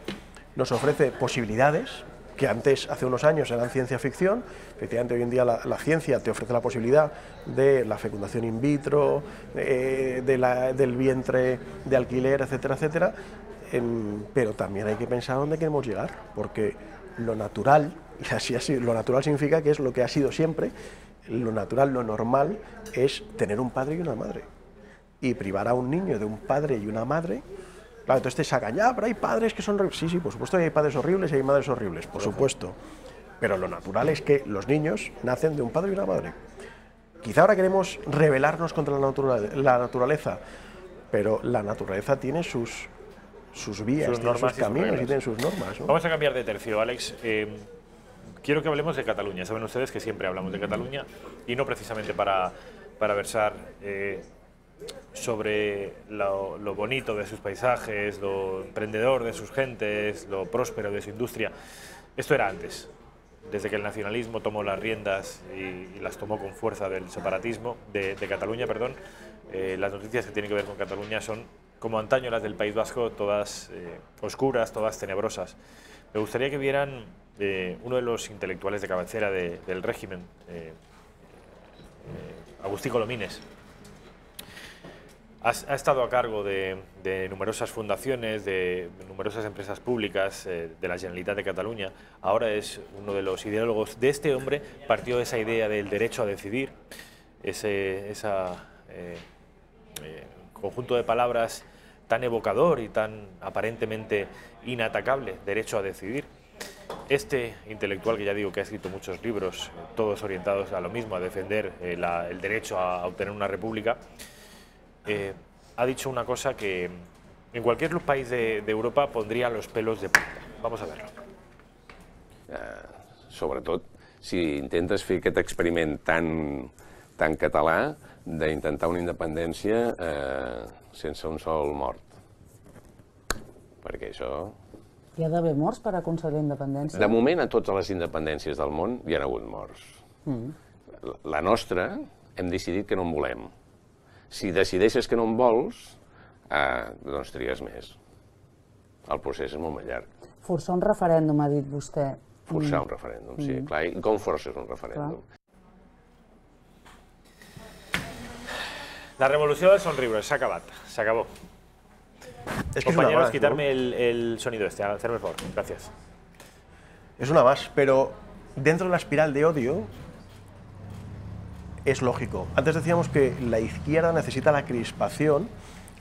posibilidades que antes, hace unos años, eran ciencia ficción. Efectivamente, hoy en día la ciencia te ofrece la posibilidad de la fecundación in vitro, del vientre de alquiler, etcétera, etcétera. Pero también hay que pensar dónde queremos llegar, porque lo natural, y así lo natural significa que es lo que ha sido siempre, lo natural, lo normal, es tener un padre y una madre. Y privar a un niño de un padre y una madre, claro, entonces te sacan, ya, pero hay padres que son horribles. Sí, por supuesto que hay padres horribles y hay madres horribles, por supuesto. Pero lo natural es que los niños nacen de un padre y una madre. Quizá ahora queremos rebelarnos contra la naturaleza, pero la naturaleza tiene sus vías, tiene sus caminos y tiene sus normas, ¿no? Vamos a cambiar de tercio, Alex. Quiero que hablemos de Cataluña. Saben ustedes que siempre hablamos de Cataluña y no precisamente para versar sobre lo bonito de sus paisajes, lo emprendedor de sus gentes, lo próspero de su industria. Esto era antes, desde que el nacionalismo tomó las riendas y las tomó con fuerza del separatismo, de Cataluña, perdón. Las noticias que tienen que ver con Cataluña son, como antaño las del País Vasco, todas oscuras, todas tenebrosas. Me gustaría que vieran uno de los intelectuales de cabecera del régimen, Agustí Colomines. Ha estado a cargo de numerosas fundaciones, de numerosas empresas públicas de la Generalitat de Cataluña. Ahora es uno de los ideólogos de este hombre. Partió esa idea del derecho a decidir, ese conjunto de palabras tan evocador y tan aparentemente inatacable, derecho a decidir. Este intelectual, que ya digo que ha escrito muchos libros, todos orientados a lo mismo, a defender el derecho a obtener una república, ha dicho una cosa que en cualquier país de Europa pondría los pelos de punta. Vamos a verlo. Sobretot, si intentes fer aquest experiment tan català d'intentar una independència sense un sol mort. Perquè això... Hi ha d'haver morts per aconseguir la independència? De moment, a totes les independències del món hi ha hagut morts. La nostra hem decidit que no en volem. Si decideixes que no en vols, doncs trigues més. El procés és molt més llarg. Forçar un referèndum, ha dit vostè. Forçar un referèndum, sí, clar. I com forces un referèndum? La revolució del somriure s'ha acabat, s'acabó. Compañeros, quitarme el sonido este, hacerme el favor. Gracias. Es una más, pero dentro de la espiral de odio es lógico. Antes decíamos que la izquierda necesita la crispación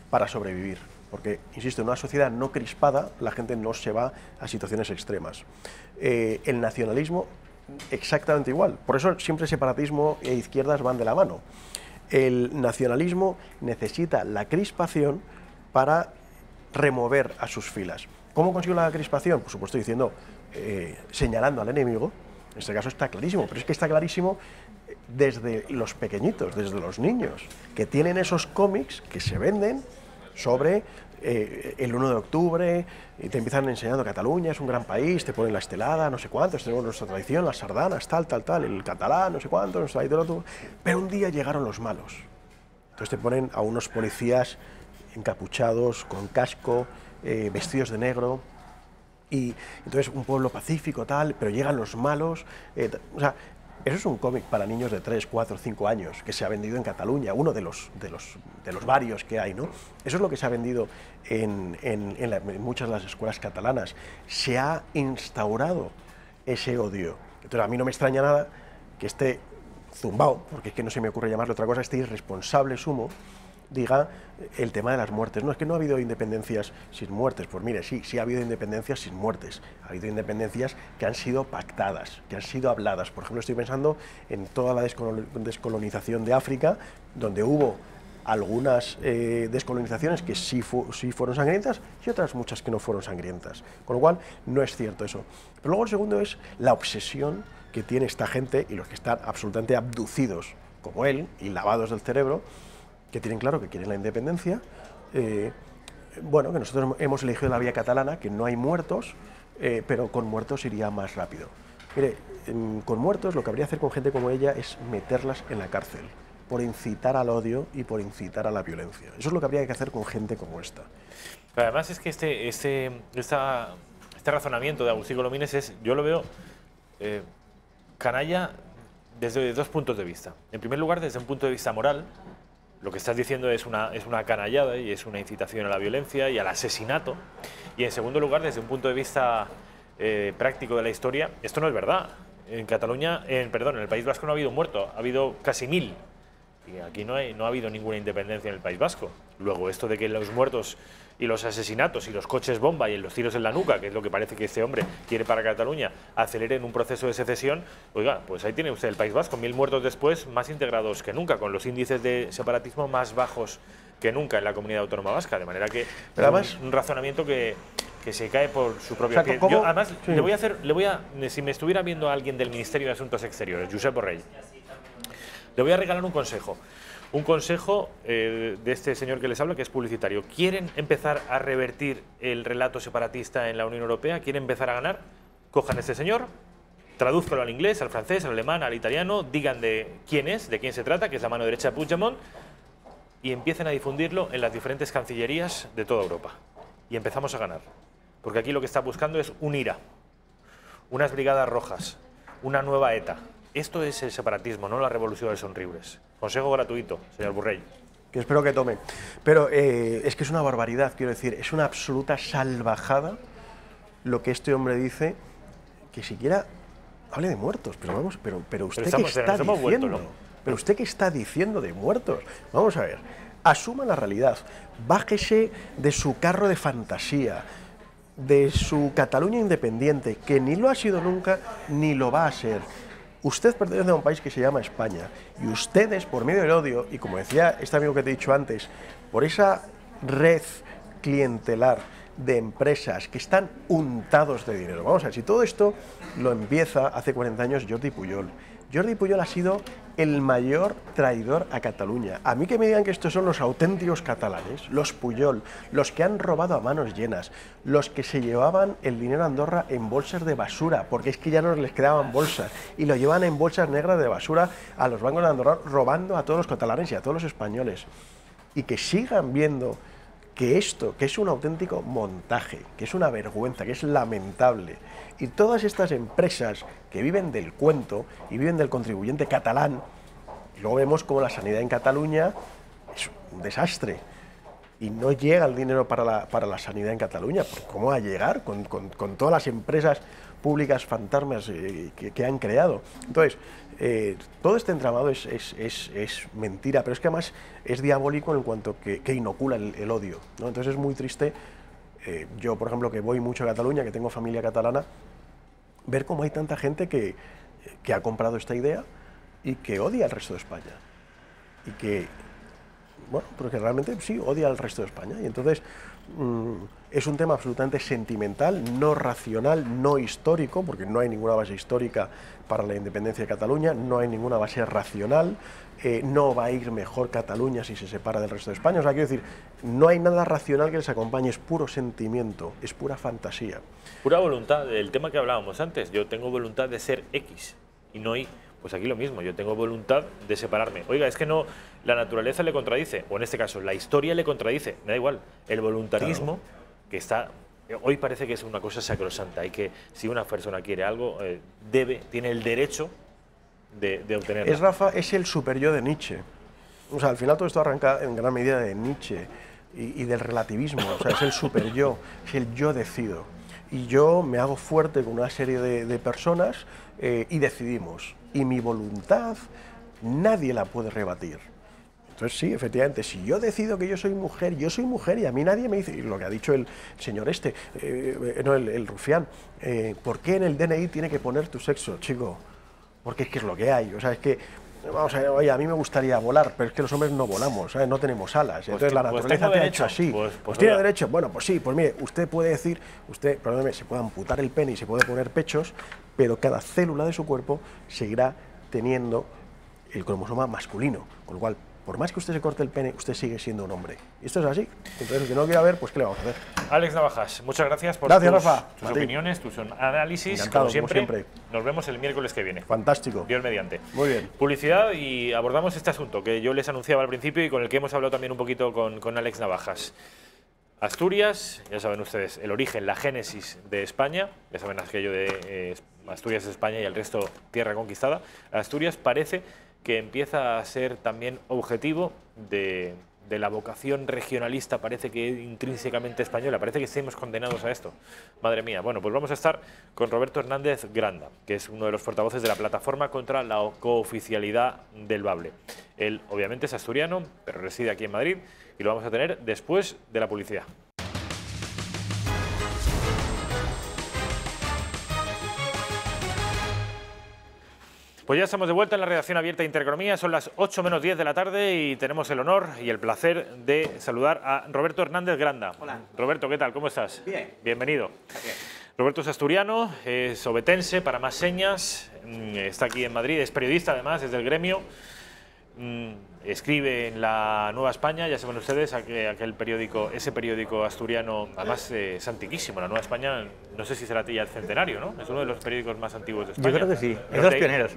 para sobrevivir, porque, insisto, en una sociedad no crispada la gente no se va a situaciones extremas. El nacionalismo, exactamente igual. Por eso siempre separatismo e izquierdas van de la mano. El nacionalismo necesita la crispación para remover a sus filas. ¿Cómo consigo la crispación? Por supuesto diciendo, señalando al enemigo. En este caso está clarísimo, pero es que está clarísimo desde los pequeñitos, desde los niños, que tienen esos cómics que se venden sobre el 1 de octubre, y te empiezan enseñando Cataluña es un gran país, te ponen la estelada, no sé cuántos, tenemos nuestra tradición, las sardanas, tal, el catalán, no sé cuánto, nuestra literatura. Pero un día llegaron los malos. Entonces te ponen a unos policías encapuchados, con casco, vestidos de negro, y entonces un pueblo pacífico, tal, pero llegan los malos. O sea, Eso es un cómic para niños de 3, 4, 5 años, que se ha vendido en Cataluña, uno de los varios que hay, ¿no? Eso es lo que se ha vendido en muchas de las escuelas catalanas. Se ha instaurado ese odio. Entonces, a mí no me extraña nada que este zumbao, porque es que no se me ocurre llamarle otra cosa, este irresponsable sumo, diga el tema de las muertes. No, es que no ha habido independencias sin muertes. Pues mire, sí ha habido independencias sin muertes. Ha habido independencias que han sido pactadas, que han sido habladas. Por ejemplo, estoy pensando en toda la descolonización de África, donde hubo algunas descolonizaciones que sí fueron sangrientas y otras muchas que no fueron sangrientas. Con lo cual, no es cierto eso. Pero luego el segundo es la obsesión que tiene esta gente y los que están absolutamente abducidos, como él, y lavados del cerebro, que tienen claro que quieren la independencia, bueno, que nosotros hemos elegido la vía catalana, que no hay muertos, pero con muertos iría más rápido. Mire, con muertos lo que habría que hacer con gente como ella es meterlas en la cárcel, por incitar al odio y por incitar a la violencia. Eso es lo que habría que hacer con gente como esta. Pero además es que este razonamiento de Agustín Colomines es, yo lo veo canalla desde dos puntos de vista. En primer lugar, desde un punto de vista moral. Lo que estás diciendo es una canallada y es una incitación a la violencia y al asesinato. Y en segundo lugar, desde un punto de vista práctico de la historia, esto no es verdad. En Cataluña, en el País Vasco no ha habido un muerto, ha habido casi 1000. Y aquí no ha habido ninguna independencia en el País Vasco. Luego, esto de que los muertos y los asesinatos y los coches bomba y los tiros en la nuca, que es lo que parece que este hombre quiere para Cataluña, aceleren un proceso de secesión, oiga, pues ahí tiene usted el País Vasco, 1000 muertos después, más integrados que nunca, con los índices de separatismo más bajos que nunca en la comunidad autónoma vasca, de manera que pero además, un razonamiento que se cae por su propio pie. Yo, además, sí. Si me estuviera viendo a alguien del Ministerio de Asuntos Exteriores, Josep Borrell, le voy a regalar un consejo. Un consejo de este señor que les habla, que es publicitario. ¿Quieren empezar a revertir el relato separatista en la Unión Europea? ¿Quieren empezar a ganar? Cojan a este señor, tradúzcalo al inglés, al francés, al alemán, al italiano, digan de quién es, de quién se trata, que es la mano derecha de Puigdemont, y empiecen a difundirlo en las diferentes cancillerías de toda Europa. Y empezamos a ganar. Porque aquí lo que está buscando es un IRA, unas brigadas rojas, una nueva ETA. Esto es el separatismo, no la revolución de Sonribres. Consejo gratuito, señor Borrell. Que espero que tome. Pero es que es una barbaridad, quiero decir, es una absoluta salvajada lo que este hombre dice, que siquiera hable de muertos. Pero vamos, pero usted qué está diciendo. Pero usted qué está diciendo de muertos. Vamos a ver, asuma la realidad, bájese de su carro de fantasía, de su Cataluña independiente, que ni lo ha sido nunca ni lo va a ser. Usted pertenece a un país que se llama España y ustedes, por medio del odio, y como decía este amigo que te he dicho antes, por esa red clientelar de empresas que están untados de dinero. Vamos a ver, si todo esto lo empieza hace 40 años Jordi Pujol. Jordi Pujol ha sido el mayor traidor a Cataluña. A mí que me digan que estos son los auténticos catalanes, los Pujol, los que han robado a manos llenas, los que se llevaban el dinero a Andorra en bolsas de basura, porque es que ya no les quedaban bolsas, y lo llevan en bolsas negras de basura a los bancos de Andorra, robando a todos los catalanes y a todos los españoles. Y que sigan viendo que esto, que es un auténtico montaje, que es una vergüenza, que es lamentable. Y todas estas empresas que viven del cuento y viven del contribuyente catalán, y luego vemos como la sanidad en Cataluña es un desastre. Y no llega el dinero para la sanidad en Cataluña. ¿Cómo va a llegar con todas las empresas públicas fantasmas que han creado? Entonces, todo este entramado es mentira, pero es que además es diabólico en cuanto que inocula el odio, ¿no? Entonces es muy triste, yo por ejemplo que voy mucho a Cataluña, que tengo familia catalana, ver cómo hay tanta gente que ha comprado esta idea y que odia al resto de España. Y que, bueno, porque realmente sí, odia al resto de España. Y entonces es un tema absolutamente sentimental, no racional, no histórico, porque no hay ninguna base histórica para la independencia de Cataluña, no hay ninguna base racional, no va a ir mejor Cataluña si se separa del resto de España. O sea, quiero decir, no hay nada racional que les acompañe, es puro sentimiento, es pura fantasía. Pura voluntad, el tema que hablábamos antes, yo tengo voluntad de ser X y no Y. Pues aquí lo mismo, yo tengo voluntad de separarme. Oiga, es que no, la naturaleza le contradice, o en este caso, la historia le contradice, me da igual. El voluntarismo, claro, que está, hoy parece que es una cosa sacrosanta, y que si una persona quiere algo, tiene el derecho de obtenerla. Rafa es el super-yo de Nietzsche. O sea, al final todo esto arranca en gran medida de Nietzsche y del relativismo. O sea, es el super-yo, es el yo decido. Y yo me hago fuerte con una serie de personas y decidimos. Y mi voluntad nadie la puede rebatir. Entonces sí, efectivamente, si yo decido que yo soy mujer y a mí nadie me dice, y lo que ha dicho el señor el rufián, ¿por qué en el DNI tiene que poner tu sexo, chico? Porque es que es lo que hay, o sea, es que, vamos a ver, oye, a mí me gustaría volar, pero es que los hombres no volamos, ¿sabes? No tenemos alas, entonces la naturaleza te ha hecho así. Pues tiene derecho, bueno, pues sí, pues mire, usted puede decir, probablemente se puede amputar el pene y se puede poner pechos, pero cada célula de su cuerpo seguirá teniendo el cromosoma masculino, con lo cual, por más que usted se corte el pene, usted sigue siendo un hombre. Y esto es así. Entonces, el que no quiera ver, pues ¿qué le vamos a hacer? Alex Navajas, muchas gracias por tus opiniones, tus análisis. Encantado, como siempre. Nos vemos el miércoles que viene. Fantástico. Dios mediante. Muy bien. Publicidad y abordamos este asunto que yo les anunciaba al principio y con el que hemos hablado también un poquito con Alex Navajas. Asturias, ya saben ustedes, el origen, la génesis de España, ya saben aquello de Asturias es España y el resto tierra conquistada. Asturias parece que empieza a ser también objetivo de la vocación regionalista, parece que es intrínsecamente española, parece que estemos condenados a esto. Madre mía. Bueno, pues vamos a estar con Roberto Hernández Granda, que es uno de los portavoces de la plataforma contra la cooficialidad del Bable. Él obviamente es asturiano, pero reside aquí en Madrid y lo vamos a tener después de la publicidad. Pues ya estamos de vuelta en la redacción abierta de Intereconomía, son las 8 menos 10 de la tarde y tenemos el honor y el placer de saludar a Roberto Hernández Granda. Hola. Roberto, ¿qué tal? ¿Cómo estás? Bien. Bienvenido. Bien. Roberto es asturiano, es obetense, para más señas, está aquí en Madrid, es periodista además, es del gremio, escribe en La Nueva España, ya saben ustedes, aquel periódico, ese periódico asturiano, además es antiquísimo, La Nueva España, no sé si será ya el centenario, ¿no? Es uno de los periódicos más antiguos de España. Yo creo que sí, es de los pioneros.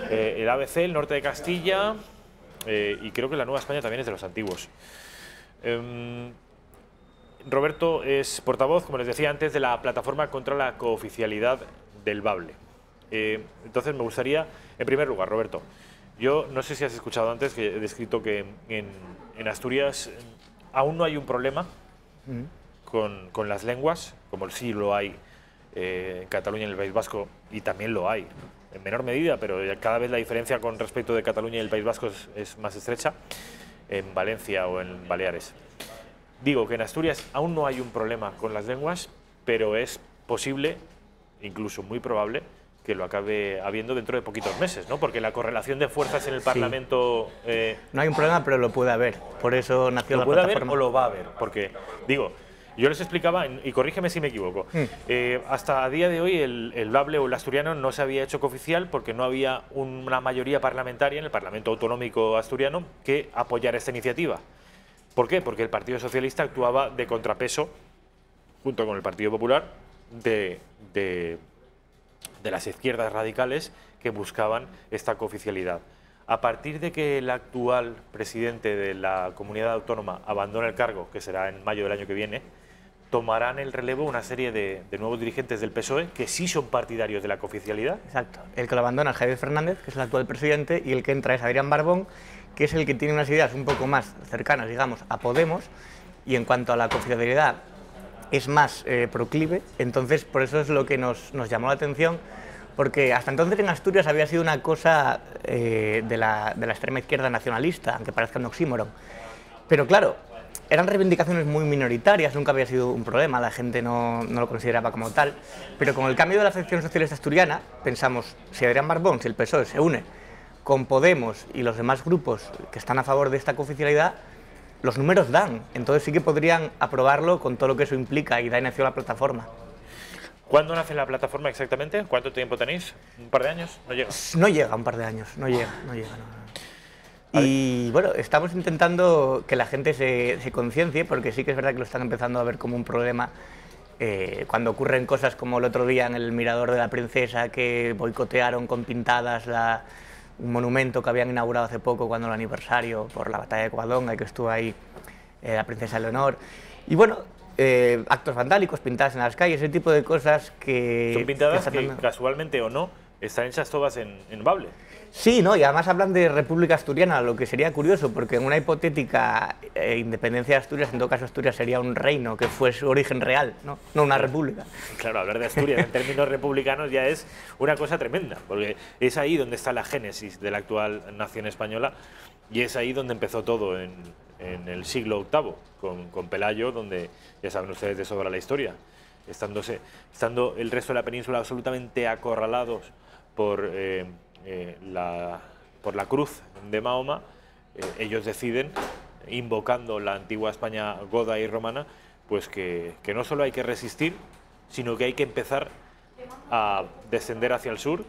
El ABC, el Norte de Castilla, y creo que La Nueva España también es de los antiguos. Roberto es portavoz, como les decía antes, de la plataforma contra la cooficialidad del Bable. Entonces me gustaría, en primer lugar, Roberto, yo no sé si has escuchado antes que he descrito que en Asturias aún no hay un problema con las lenguas, como sí lo hay en Cataluña y en el País Vasco, y también lo hay, en menor medida, pero cada vez la diferencia con respecto de Cataluña y el País Vasco es más estrecha, en Valencia o en Baleares. Digo que en Asturias aún no hay un problema con las lenguas, pero es posible, incluso muy probable, que lo acabe habiendo dentro de poquitos meses, ¿no? Porque la correlación de fuerzas en el Parlamento... No hay un problema, pero lo puede haber. Por eso nació la plataforma. ¿Lo puede haber o lo va a haber? Porque, digo, yo les explicaba, y corrígeme si me equivoco, hasta a día de hoy el Bable o el asturiano no se había hecho cooficial porque no había una mayoría parlamentaria en el Parlamento Autonómico asturiano que apoyara esta iniciativa. ¿Por qué? Porque el Partido Socialista actuaba de contrapeso, junto con el Partido Popular, de las izquierdas radicales que buscaban esta cooficialidad. A partir de que el actual presidente de la comunidad autónoma abandone el cargo, que será en mayo del año que viene, tomarán el relevo una serie de nuevos dirigentes del PSOE que sí son partidarios de la cooficialidad. Exacto. El que lo abandona es Javier Fernández, que es el actual presidente, y el que entra es Adrián Barbón, que es el que tiene unas ideas un poco más cercanas, digamos, a Podemos, y en cuanto a la cooficialidad es más proclive. Entonces, por eso es lo que nos llamó la atención, porque hasta entonces en Asturias había sido una cosa de la extrema izquierda nacionalista, aunque parezca un oxímoron. Pero claro, eran reivindicaciones muy minoritarias, nunca había sido un problema, la gente no lo consideraba como tal. Pero con el cambio de la sección socialista asturiana, pensamos, si Adrián Barbón, si el PSOE se une con Podemos y los demás grupos que están a favor de esta cooficialidad, los números dan. Entonces sí que podrían aprobarlo con todo lo que eso implica, y da inicio a la plataforma. ¿Cuándo nace la plataforma exactamente? ¿Cuánto tiempo tenéis? ¿Un par de años? ¿No llega? No llega un par de años, no llega. Y bueno, estamos intentando que la gente se conciencie, porque sí que es verdad que lo están empezando a ver como un problema cuando ocurren cosas como el otro día en el Mirador de la Princesa, que boicotearon con pintadas un monumento que habían inaugurado hace poco, cuando el aniversario por la batalla de Covadonga, y que estuvo ahí la princesa Leonor. Y bueno, actos vandálicos, pintadas en las calles, ese tipo de cosas que... Son pintadas que casualmente o no están hechas todas en bable. Sí, ¿no? Y además hablan de República Asturiana, lo que sería curioso, porque en una hipotética independencia de Asturias, en todo caso Asturias sería un reino que fue su origen real, ¿no? No una república. Claro, hablar de Asturias en términos republicanos ya es una cosa tremenda, porque es ahí donde está la génesis de la actual nación española y es ahí donde empezó todo en el siglo VIII, con Pelayo, donde ya saben ustedes de sobra la historia, estando el resto de la península absolutamente acorralados por la cruz de Mahoma, ellos deciden, invocando la antigua España goda y romana, pues que no solo hay que resistir, sino que hay que empezar a descender hacia el sur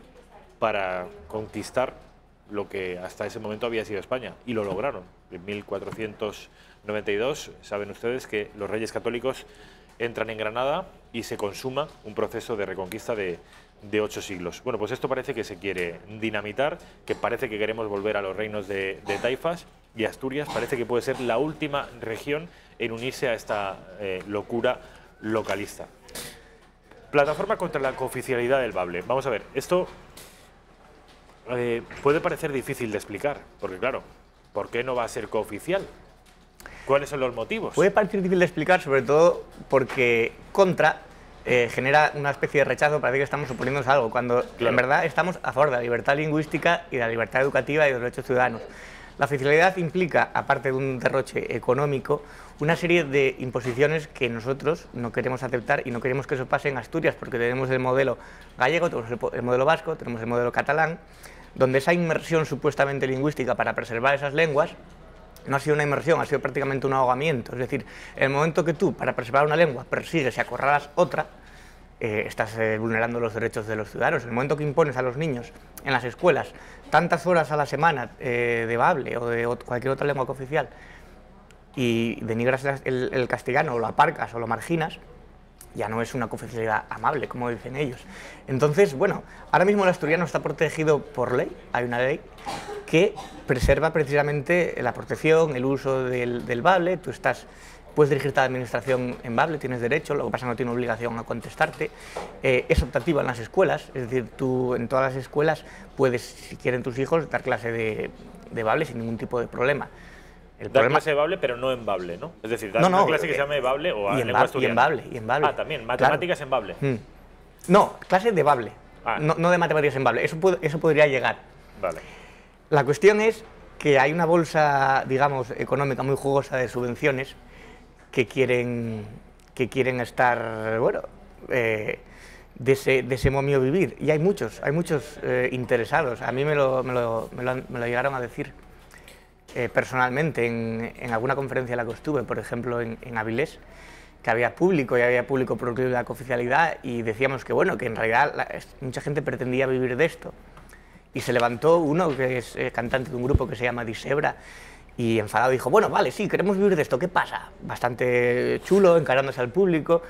para conquistar lo que hasta ese momento había sido España, y lo lograron. En 1492, saben ustedes que los reyes católicos entran en Granada y se consuma un proceso de reconquista de 8 siglos. Bueno, pues esto parece que se quiere dinamitar, que parece que queremos volver a los reinos de taifas, y Asturias parece que puede ser la última región en unirse a esta locura localista. Plataforma contra la cooficialidad del bable. Vamos a ver, esto puede parecer difícil de explicar, porque claro, ¿por qué no va a ser cooficial? ¿Cuáles son los motivos? Puede parecer difícil de explicar, sobre todo porque contra genera una especie de rechazo, parece que estamos oponiéndonos a algo, cuando en verdad estamos a favor de la libertad lingüística y de la libertad educativa y de los derechos ciudadanos. La oficialidad implica, aparte de un derroche económico, una serie de imposiciones que nosotros no queremos aceptar y no queremos que eso pase en Asturias, porque tenemos el modelo gallego, tenemos el modelo vasco, tenemos el modelo catalán, donde esa inmersión supuestamente lingüística para preservar esas lenguas no ha sido una inmersión, ha sido prácticamente un ahogamiento. Es decir, en el momento que tú, para preservar una lengua, persigues y acorralas otra, estás vulnerando los derechos de los ciudadanos. En el momento que impones a los niños en las escuelas tantas horas a la semana de bable o de cualquier otra lengua cooficial y denigras el castellano o lo aparcas o lo marginas, ya no es una cooficialidad amable, como dicen ellos. Entonces, bueno, ahora mismo el asturiano está protegido por ley, hay una ley que preserva precisamente la protección, el uso del bable. Tú puedes dirigirte a la administración en bable, tienes derecho, lo que pasa es que no tienes obligación a contestarte. Es optativa en las escuelas, es decir, tú en todas las escuelas puedes, si quieren tus hijos, dar clase de bable sin ningún tipo de problema. Dar clase de bable, pero no en bable, ¿no? Es decir, dar una clase que se llame bable o a lengua asturiana. Y en bable. Ah, también, matemáticas en bable. No, clase de bable, no de matemáticas en bable, eso podría llegar. Vale. La cuestión es que hay una bolsa, digamos, económica muy jugosa de subvenciones que quieren estar, bueno, de ese momio vivir. Y hay muchos interesados. A mí me lo llegaron a decir personalmente en alguna conferencia en la que estuve, por ejemplo, en Avilés, que había público por la cooficialidad, y decíamos que, bueno, que en realidad mucha gente pretendía vivir de esto. Y se levantó uno que es cantante de un grupo que se llama Disebra, y enfadado dijo, bueno, vale, sí, queremos vivir de esto, ¿qué pasa? Bastante chulo, encarándose al público,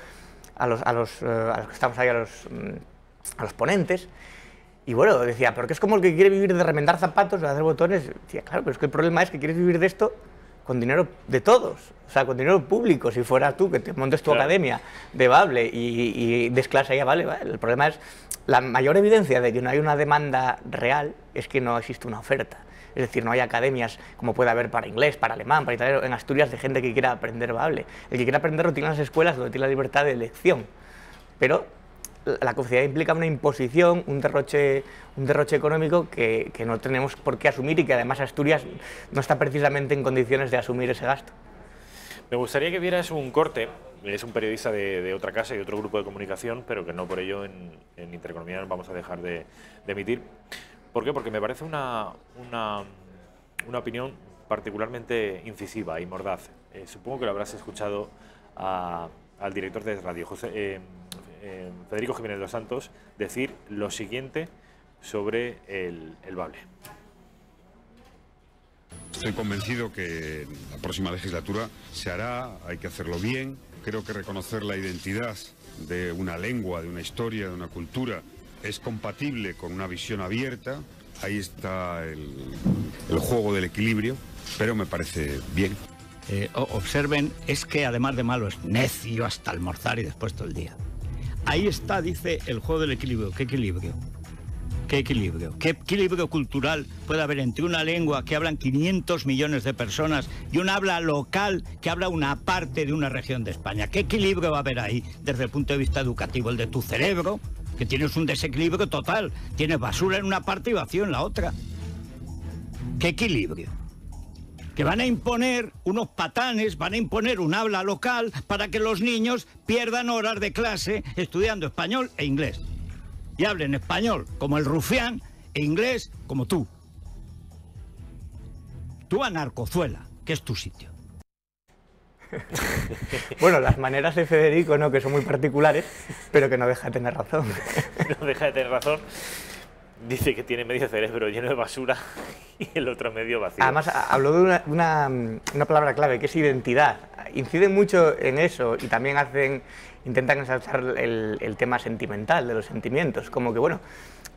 a los que estamos ahí, a los ponentes. Y bueno, decía, porque es como el que quiere vivir de remendar zapatos, de hacer botones. Decía, claro, pero es que el problema es que quieres vivir de esto con dinero de todos, o sea, con dinero público. Si fueras tú que te montes tu academia de bable y des clase ahí a bable, el problema es, la mayor evidencia de que no hay una demanda real es que no existe una oferta. Es decir, no hay academias como puede haber para inglés, para alemán, para italiano, en Asturias, de gente que quiera aprender bable. El que quiera aprenderlo tiene las escuelas donde tiene la libertad de elección. Pero la cooficialidad implica una imposición, un derroche económico que no tenemos por qué asumir, y que además Asturias no está precisamente en condiciones de asumir ese gasto. Me gustaría que vieras un corte. Es un periodista de otra casa y otro grupo de comunicación, pero que no por ello en Intereconomía nos vamos a dejar de emitir. ¿Por qué? Porque me parece una opinión particularmente incisiva y mordaz. Supongo que lo habrás escuchado al director de radio, Federico Jiménez dos Santos, decir lo siguiente sobre el bable. Estoy convencido que la próxima legislatura se hará, hay que hacerlo bien. Creo que reconocer la identidad de una lengua, de una historia, de una cultura, es compatible con una visión abierta. Ahí está el juego del equilibrio, pero me parece bien. Observen, es que además de malo es necio hasta almorzar y después todo el día. Ahí está, dice, el juego del equilibrio. ¿Qué equilibrio? ¿Qué equilibrio? ¿Qué equilibrio cultural puede haber entre una lengua que hablan 500 millones de personas y una habla local que habla una parte de una región de España? ¿Qué equilibrio va a haber ahí desde el punto de vista educativo? El de tu cerebro, que tienes un desequilibrio total. Tienes basura en una parte y vacío en la otra. ¿Qué equilibrio? Que van a imponer unos patanes, van a imponer un habla local para que los niños pierdan horas de clase estudiando español e inglés. Y hablen español como el rufián e inglés como tú. Tú a Narcozuela, que es tu sitio. Bueno, las maneras de Federico, ¿no?, que son muy particulares, pero que no deja de tener razón. No deja de tener razón. Dice que tiene medio cerebro lleno de basura y el otro medio vacío. Además, habló de una palabra clave, que es identidad. Inciden mucho en eso y también intentan ensalzar el tema sentimental, de los sentimientos. Como que, bueno,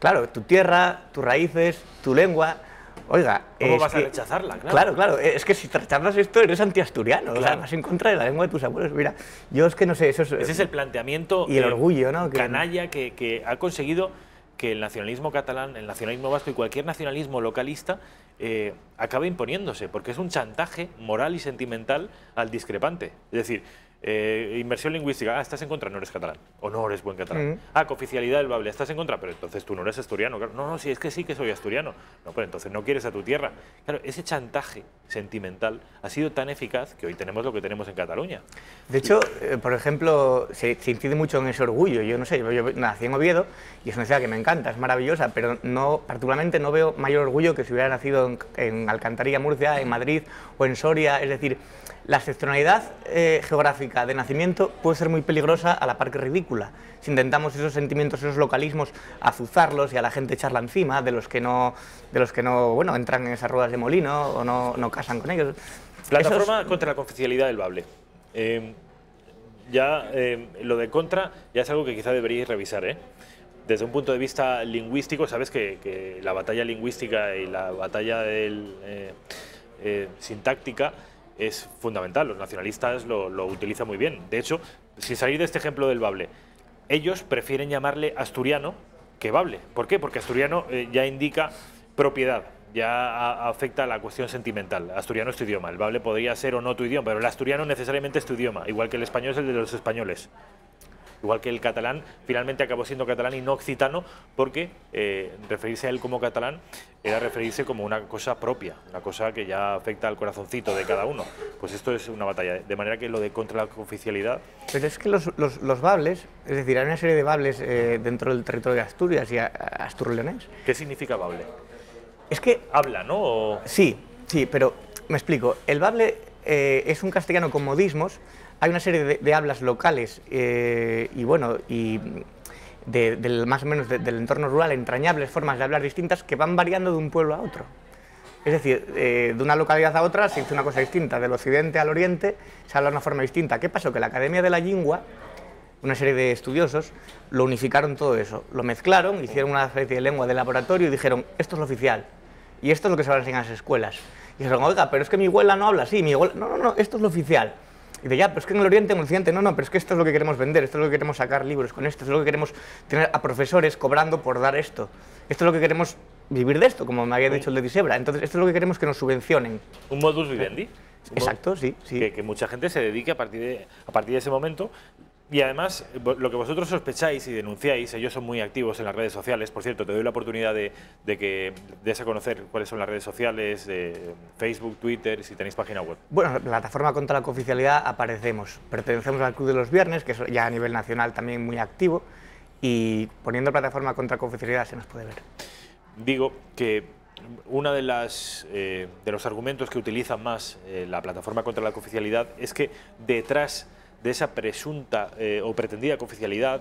claro, tu tierra, tus raíces, tu lengua. Oiga, ¿cómo vas a rechazarla? Claro, es que si rechazas esto eres antiasturiano, claro. O sea, vas en contra de la lengua de tus abuelos. Mira, yo es que no sé, eso es... Ese es el planteamiento y el orgullo, ¿no? Canalla que ha conseguido que el nacionalismo catalán, el nacionalismo vasco y cualquier nacionalismo localista acabe imponiéndose, porque es un chantaje moral y sentimental al discrepante. Es decir, inmersión lingüística, estás en contra, no eres catalán, o no eres buen catalán. Cooficialidad del bable, estás en contra, pero entonces tú no eres asturiano. Claro, no, sí, es que sí que soy asturiano. No, pero entonces no quieres a tu tierra. Claro, ese chantaje sentimental ha sido tan eficaz que hoy tenemos lo que tenemos en Cataluña. De hecho, por ejemplo, se incide mucho en ese orgullo. Yo no sé, yo nací en Oviedo y es una ciudad que me encanta, es maravillosa, pero particularmente no veo mayor orgullo que si hubiera nacido en Alcantarilla, Murcia, en Madrid o en Soria. Es decir, la excepcionalidad geográfica de nacimiento puede ser muy peligrosa a la par que ridícula. Si intentamos esos sentimientos, esos localismos, azuzarlos y a la gente echarla encima, de los que no bueno, entran en esas ruedas de molino o no casan con ellos. Plataforma contra la confidencialidad del bable. Lo de contra ya es algo que quizá deberíais revisar, ¿eh? Desde un punto de vista lingüístico, sabes que la batalla lingüística y la batalla sintáctica es fundamental. Los nacionalistas lo utilizan muy bien. De hecho, sin salir de este ejemplo del bable, ellos prefieren llamarle asturiano que bable. ¿Por qué? Porque asturiano ya indica propiedad, ya afecta a la cuestión sentimental. Asturiano es tu idioma, el bable podría ser o no tu idioma, pero el asturiano necesariamente es tu idioma, igual que el español es el de los españoles. Igual que el catalán finalmente acabó siendo catalán y no occitano, porque referirse a él como catalán era referirse como una cosa propia, una cosa que ya afecta al corazoncito de cada uno. Pues esto es una batalla, de manera que lo de contra la cooficialidad... Pero es que los bables, es decir, hay una serie de bables dentro del territorio de Asturias y asturleonés. ¿Qué significa bable? Es que... Habla, ¿no? ¿O? Sí, pero me explico. El bable es un castellano con modismos. Hay una serie de hablas locales más o menos del entorno rural, entrañables formas de hablar distintas que van variando de un pueblo a otro. Es decir, de una localidad a otra se dice una cosa distinta, del occidente al oriente se habla de una forma distinta. ¿Qué pasó? Que la Academia de la Lingua, una serie de estudiosos, lo unificaron todo eso, lo mezclaron, hicieron una especie de lengua de laboratorio y dijeron, esto es lo oficial y esto es lo que se va a enseñar en las escuelas. Y dijeron, oiga, pero es que mi abuela no habla así, mi abuela... No, esto es lo oficial. Y de pero es que en el Oriente, en el Occidente, no, pero es que esto es lo que queremos vender, esto es lo que queremos sacar libros con esto es lo que queremos tener a profesores cobrando por dar esto es lo que queremos vivir de esto, como me había dicho el de Disebra, entonces esto es lo que queremos que nos subvencionen. Un modus vivendi. Exacto, sí. Que mucha gente se dedique a partir de ese momento. Y además, lo que vosotros sospecháis y denunciáis, ellos son muy activos en las redes sociales. Por cierto, te doy la oportunidad de que des a conocer cuáles son las redes sociales, de Facebook, Twitter, si tenéis página web. Bueno, en la plataforma contra la cooficialidad aparecemos. Pertenecemos al Club de los Viernes, que es ya a nivel nacional también muy activo, y poniendo plataforma contra la cooficialidad se nos puede ver. Digo que uno de los argumentos que utilizan más la plataforma contra la cooficialidad es que detrás de esa presunta o pretendida cooficialidad,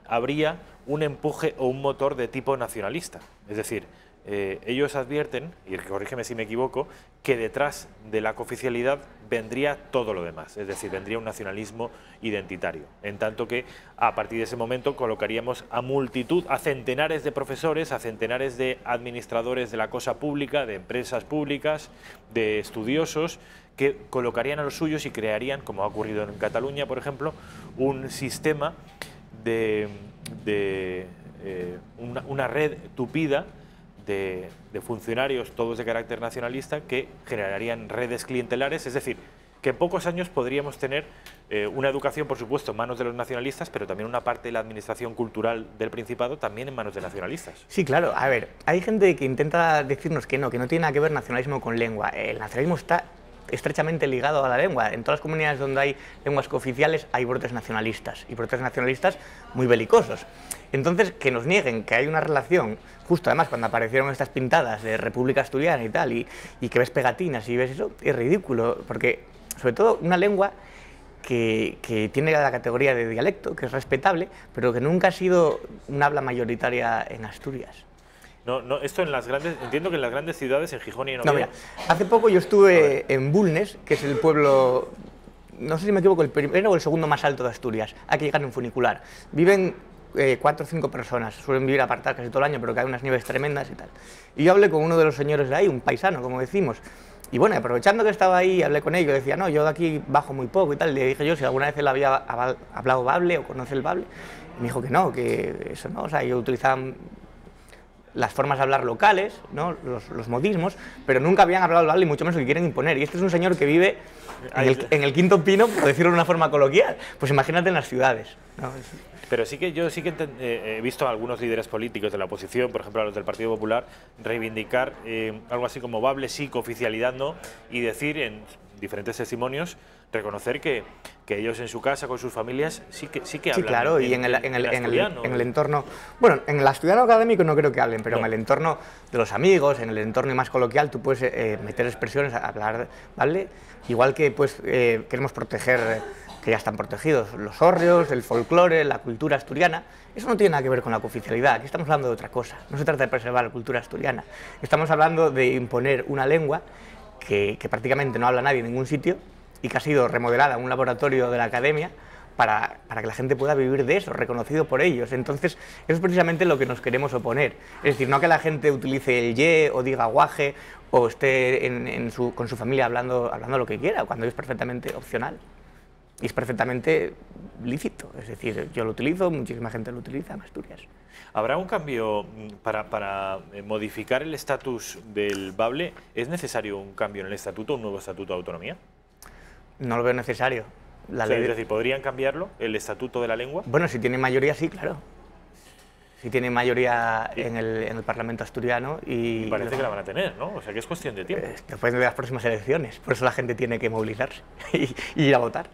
habría un empuje o un motor de tipo nacionalista. Es decir, ellos advierten, y corrígeme si me equivoco, que detrás de la cooficialidad vendría todo lo demás, es decir, vendría un nacionalismo identitario, en tanto que a partir de ese momento colocaríamos a centenares de profesores, a centenares de administradores de la cosa pública, de empresas públicas, de estudiosos, que colocarían a los suyos y crearían, como ha ocurrido en Cataluña, por ejemplo, un sistema una red tupida de funcionarios, todos de carácter nacionalista, que generarían redes clientelares, es decir, que en pocos años podríamos tener una educación, por supuesto, en manos de los nacionalistas, pero también una parte de la administración cultural del Principado también en manos de nacionalistas. Sí, claro. A ver, hay gente que intenta decirnos que no tiene nada que ver nacionalismo con lengua. El nacionalismo está estrechamente ligado a la lengua. En todas las comunidades donde hay lenguas cooficiales hay brotes nacionalistas, y brotes nacionalistas muy belicosos. Entonces, que nos nieguen que hay una relación, justo además cuando aparecieron estas pintadas de República Asturiana y tal, y que ves pegatinas y ves eso, es ridículo, porque sobre todo una lengua que tiene la categoría de dialecto, que es respetable, pero que nunca ha sido un habla mayoritaria en Asturias. No, esto en las grandes, entiendo que en las grandes ciudades, en Gijón y en Oviedo. No, mira, hace poco yo estuve en Bulnes, que es el pueblo, no sé si me equivoco, el primero o el segundo más alto de Asturias. Hay que llegar en funicular. Viven 4 o 5 personas, suelen vivir apartadas casi todo el año, pero que hay unas nieves tremendas y tal. Y yo hablé con uno de los señores de ahí, un paisano, como decimos. Y bueno, aprovechando que estaba ahí, hablé con ellos, decía, no, yo de aquí bajo muy poco y tal. Le dije yo si alguna vez él había hablado bable o conoce el bable. Y me dijo que no, que eso no, o sea, ellos utilizaban las formas de hablar locales, ¿no? los modismos, pero nunca habían hablado el bable y mucho menos lo que quieren imponer. Y este es un señor que vive en el Quinto Pino, por decirlo de una forma coloquial. Pues imagínate en las ciudades, ¿no? Pero yo sí que he visto a algunos líderes políticos de la oposición, por ejemplo a los del Partido Popular, reivindicar algo así como bable sí, cooficialidad no, y decir en diferentes testimonios, reconocer que ellos en su casa, con sus familias, sí que hablan. Sí, claro, y en el entorno, bueno, en el asturiano académico no creo que hablen, pero en el entorno de los amigos, en el entorno más coloquial, tú puedes meter expresiones, hablar, ¿vale? Igual que pues queremos proteger, que ya están protegidos, los hórreos, el folclore, la cultura asturiana. Eso no tiene nada que ver con la cooficialidad, aquí estamos hablando de otra cosa. No se trata de preservar la cultura asturiana, estamos hablando de imponer una lengua que prácticamente no habla nadie en ningún sitio y que ha sido remodelada en un laboratorio de la academia para que la gente pueda vivir de eso, reconocido por ellos. Entonces, eso es precisamente lo que nos queremos oponer. Es decir, no que la gente utilice el ye o diga guaje o esté con su familia hablando lo que quiera, cuando es perfectamente opcional. Y es perfectamente lícito, es decir, yo lo utilizo, muchísima gente lo utiliza en Asturias. ¿Habrá un cambio para modificar el estatus del bable? ¿Es necesario un cambio en el estatuto, un nuevo estatuto de autonomía? No lo veo necesario. Es decir, ¿podrían cambiarlo, el estatuto de la lengua? Bueno, si tiene mayoría, sí, claro. Si tiene mayoría en el Parlamento asturiano y parece que la van a tener, ¿no? O sea, que es cuestión de tiempo. Después de las próximas elecciones, por eso la gente tiene que movilizarse y ir a votar.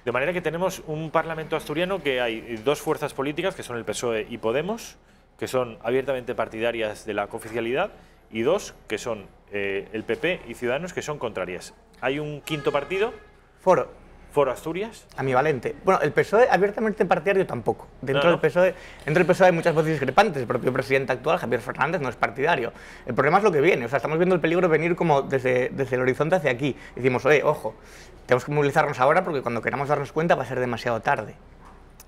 De manera que tenemos un Parlamento asturiano que hay dos fuerzas políticas, que son el PSOE y Podemos, que son abiertamente partidarias de la cooficialidad, y dos, que son el PP y Ciudadanos, que son contrarias. ¿Hay un quinto partido? Foro Asturias. Ambivalente. Bueno, el PSOE abiertamente partidario tampoco. Dentro del PSOE hay muchas voces discrepantes. El propio presidente actual, Javier Fernández, no es partidario. El problema es lo que viene. O sea, estamos viendo el peligro venir como desde el horizonte hacia aquí. Decimos, ojo, tenemos que movilizarnos ahora porque cuando queramos darnos cuenta va a ser demasiado tarde.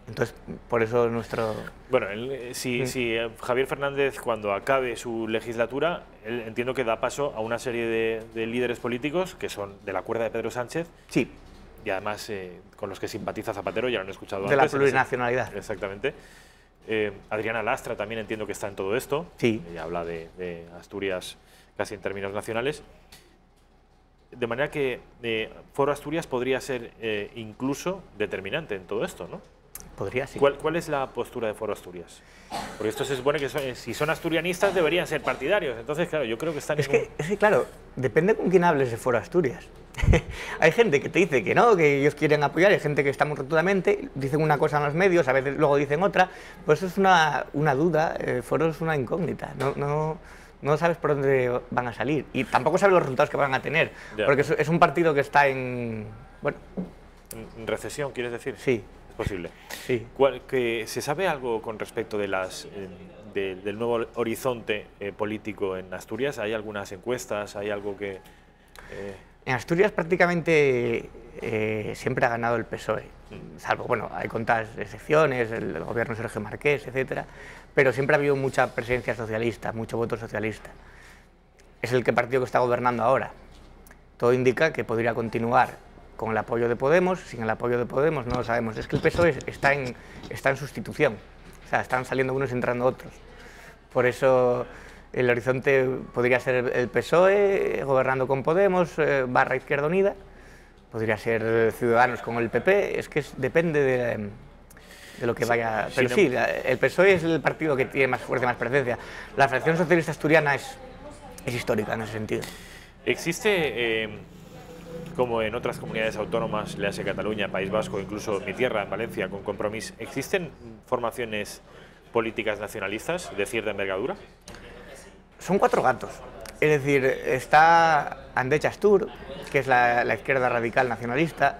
Entonces, por eso nuestro... Bueno, si Javier Fernández, cuando acabe su legislatura, él entiendo que da paso a una serie de líderes políticos que son de la cuerda de Pedro Sánchez. Sí. Y además con los que simpatiza Zapatero, ya lo han escuchado antes. De la plurinacionalidad. Exactamente. Adriana Lastra también entiendo que está en todo esto. Sí. Ella habla de Asturias casi en términos nacionales. De manera que Foro Asturias podría ser incluso determinante en todo esto, ¿no? Podría, sí. ¿Cuál es la postura de Foro Asturias? Porque esto se supone que si son asturianistas deberían ser partidarios. Entonces, claro, yo creo que están... Es que, claro, depende con quién hables de Foro Asturias. Hay gente que te dice que no, que ellos quieren apoyar, hay gente que está muy rotundamente, dicen una cosa en los medios, a veces luego dicen otra. Pues es una duda, Foro es una incógnita. No sabes por dónde van a salir y tampoco sabes los resultados que van a tener. Ya. Porque es un partido que está en... Bueno, ¿en recesión, quieres decir? Sí. Posible. Sí. ¿Se sabe algo con respecto de del nuevo horizonte político en Asturias? ¿Hay algunas encuestas? ¿Hay algo que...? En Asturias prácticamente siempre ha ganado el PSOE, salvo, bueno, hay contadas excepciones, el gobierno de Sergio Marqués, etcétera, pero siempre ha habido mucha presencia socialista, mucho voto socialista. Es el partido que está gobernando ahora. Todo indica que podría continuar con el apoyo de Podemos, sin el apoyo de Podemos no lo sabemos. Es que el PSOE está en sustitución. O sea, están saliendo unos y entrando otros. Por eso el horizonte podría ser el PSOE gobernando con Podemos, barra Izquierda Unida, podría ser Ciudadanos con el PP, es que depende de lo que vaya. Pero sí, el PSOE es el partido que tiene más fuerza y más presencia. La fracción socialista asturiana es histórica en ese sentido. ¿Existe, como en otras comunidades autónomas, le hace Cataluña, País Vasco, incluso mi tierra, en Valencia, con Compromís, ¿existen formaciones políticas nacionalistas de cierta envergadura? Son 4 gatos. Es decir, está André Chastur, que es la izquierda radical nacionalista,